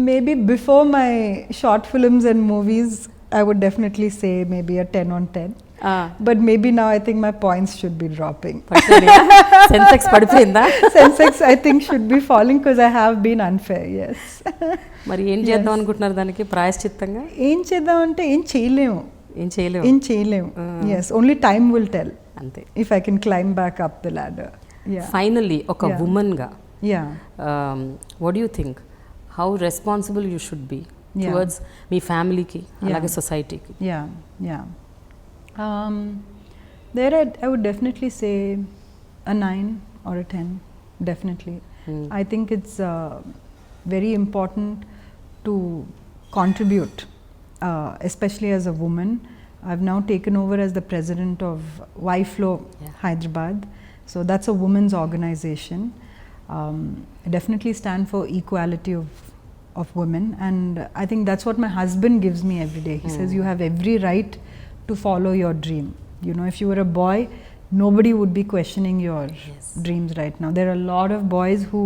maybe before my short films and movies, I would definitely say maybe a 10 on 10. But maybe now I think my points should be dropping. Sensex పడిపోయిందా? Sensex I think should be falling because I have been unfair. Yes. మరి ఏం చేద్దాం అనుకుంటున్నారు దానికి ప్రాయశ్చిత్తంగా? ఏం చేద్దాం అంటే ఏం చేయలేము. Yes, only time will tell. అంతే. If I can climb back up the ladder. Finally, ఒక woman గా, what do you think? How responsible you should be towards మీ ఫ్యామిలీకి అలాగే సొసైటీకి? There I would definitely say a 9 or a 10, definitely. I think it's very important to contribute, especially as a woman. I've now taken over as the president of YFlow Hyderabad, so that's a women's organization. I definitely stand for equality of women, and I think that's what my husband gives me every day. He says you have every right to follow your dream. If you were a boy, nobody would be questioning your dreams right now. There are a lot of boys who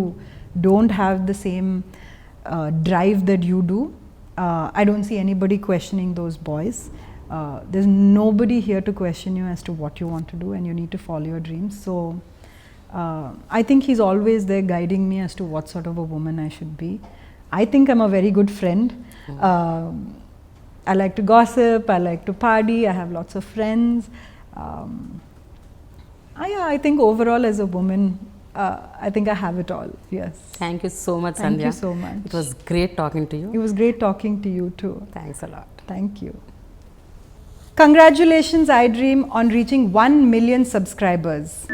don't have the same drive that you do. I don't see anybody questioning those boys. There's nobody here to question you as to what you want to do, and you need to follow your dreams. So I think he's always there guiding me as to what sort of a woman I should be. I think I'm a very good friend. I like to gossip, I like to party, I have lots of friends. I think overall as a woman, I think I have it all, yes. Thank you so much, Sandhya. Thank you so much. It was great talking to you. It was great talking to you too. Thanks a lot. Thank you. Congratulations, iDream, on reaching 1 million subscribers.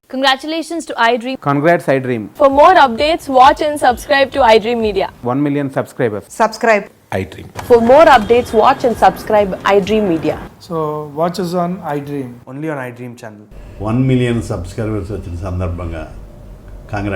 Congratulations to iDream. Congrats iDream. For more updates, watch and subscribe to iDream Media. 1 million subscribers. Subscribe iDream. For more updates, watch and subscribe iDream Media. So watch us on iDream. Only on iDream channel. 1 million subscribers వచ్చిన సందర్భంగా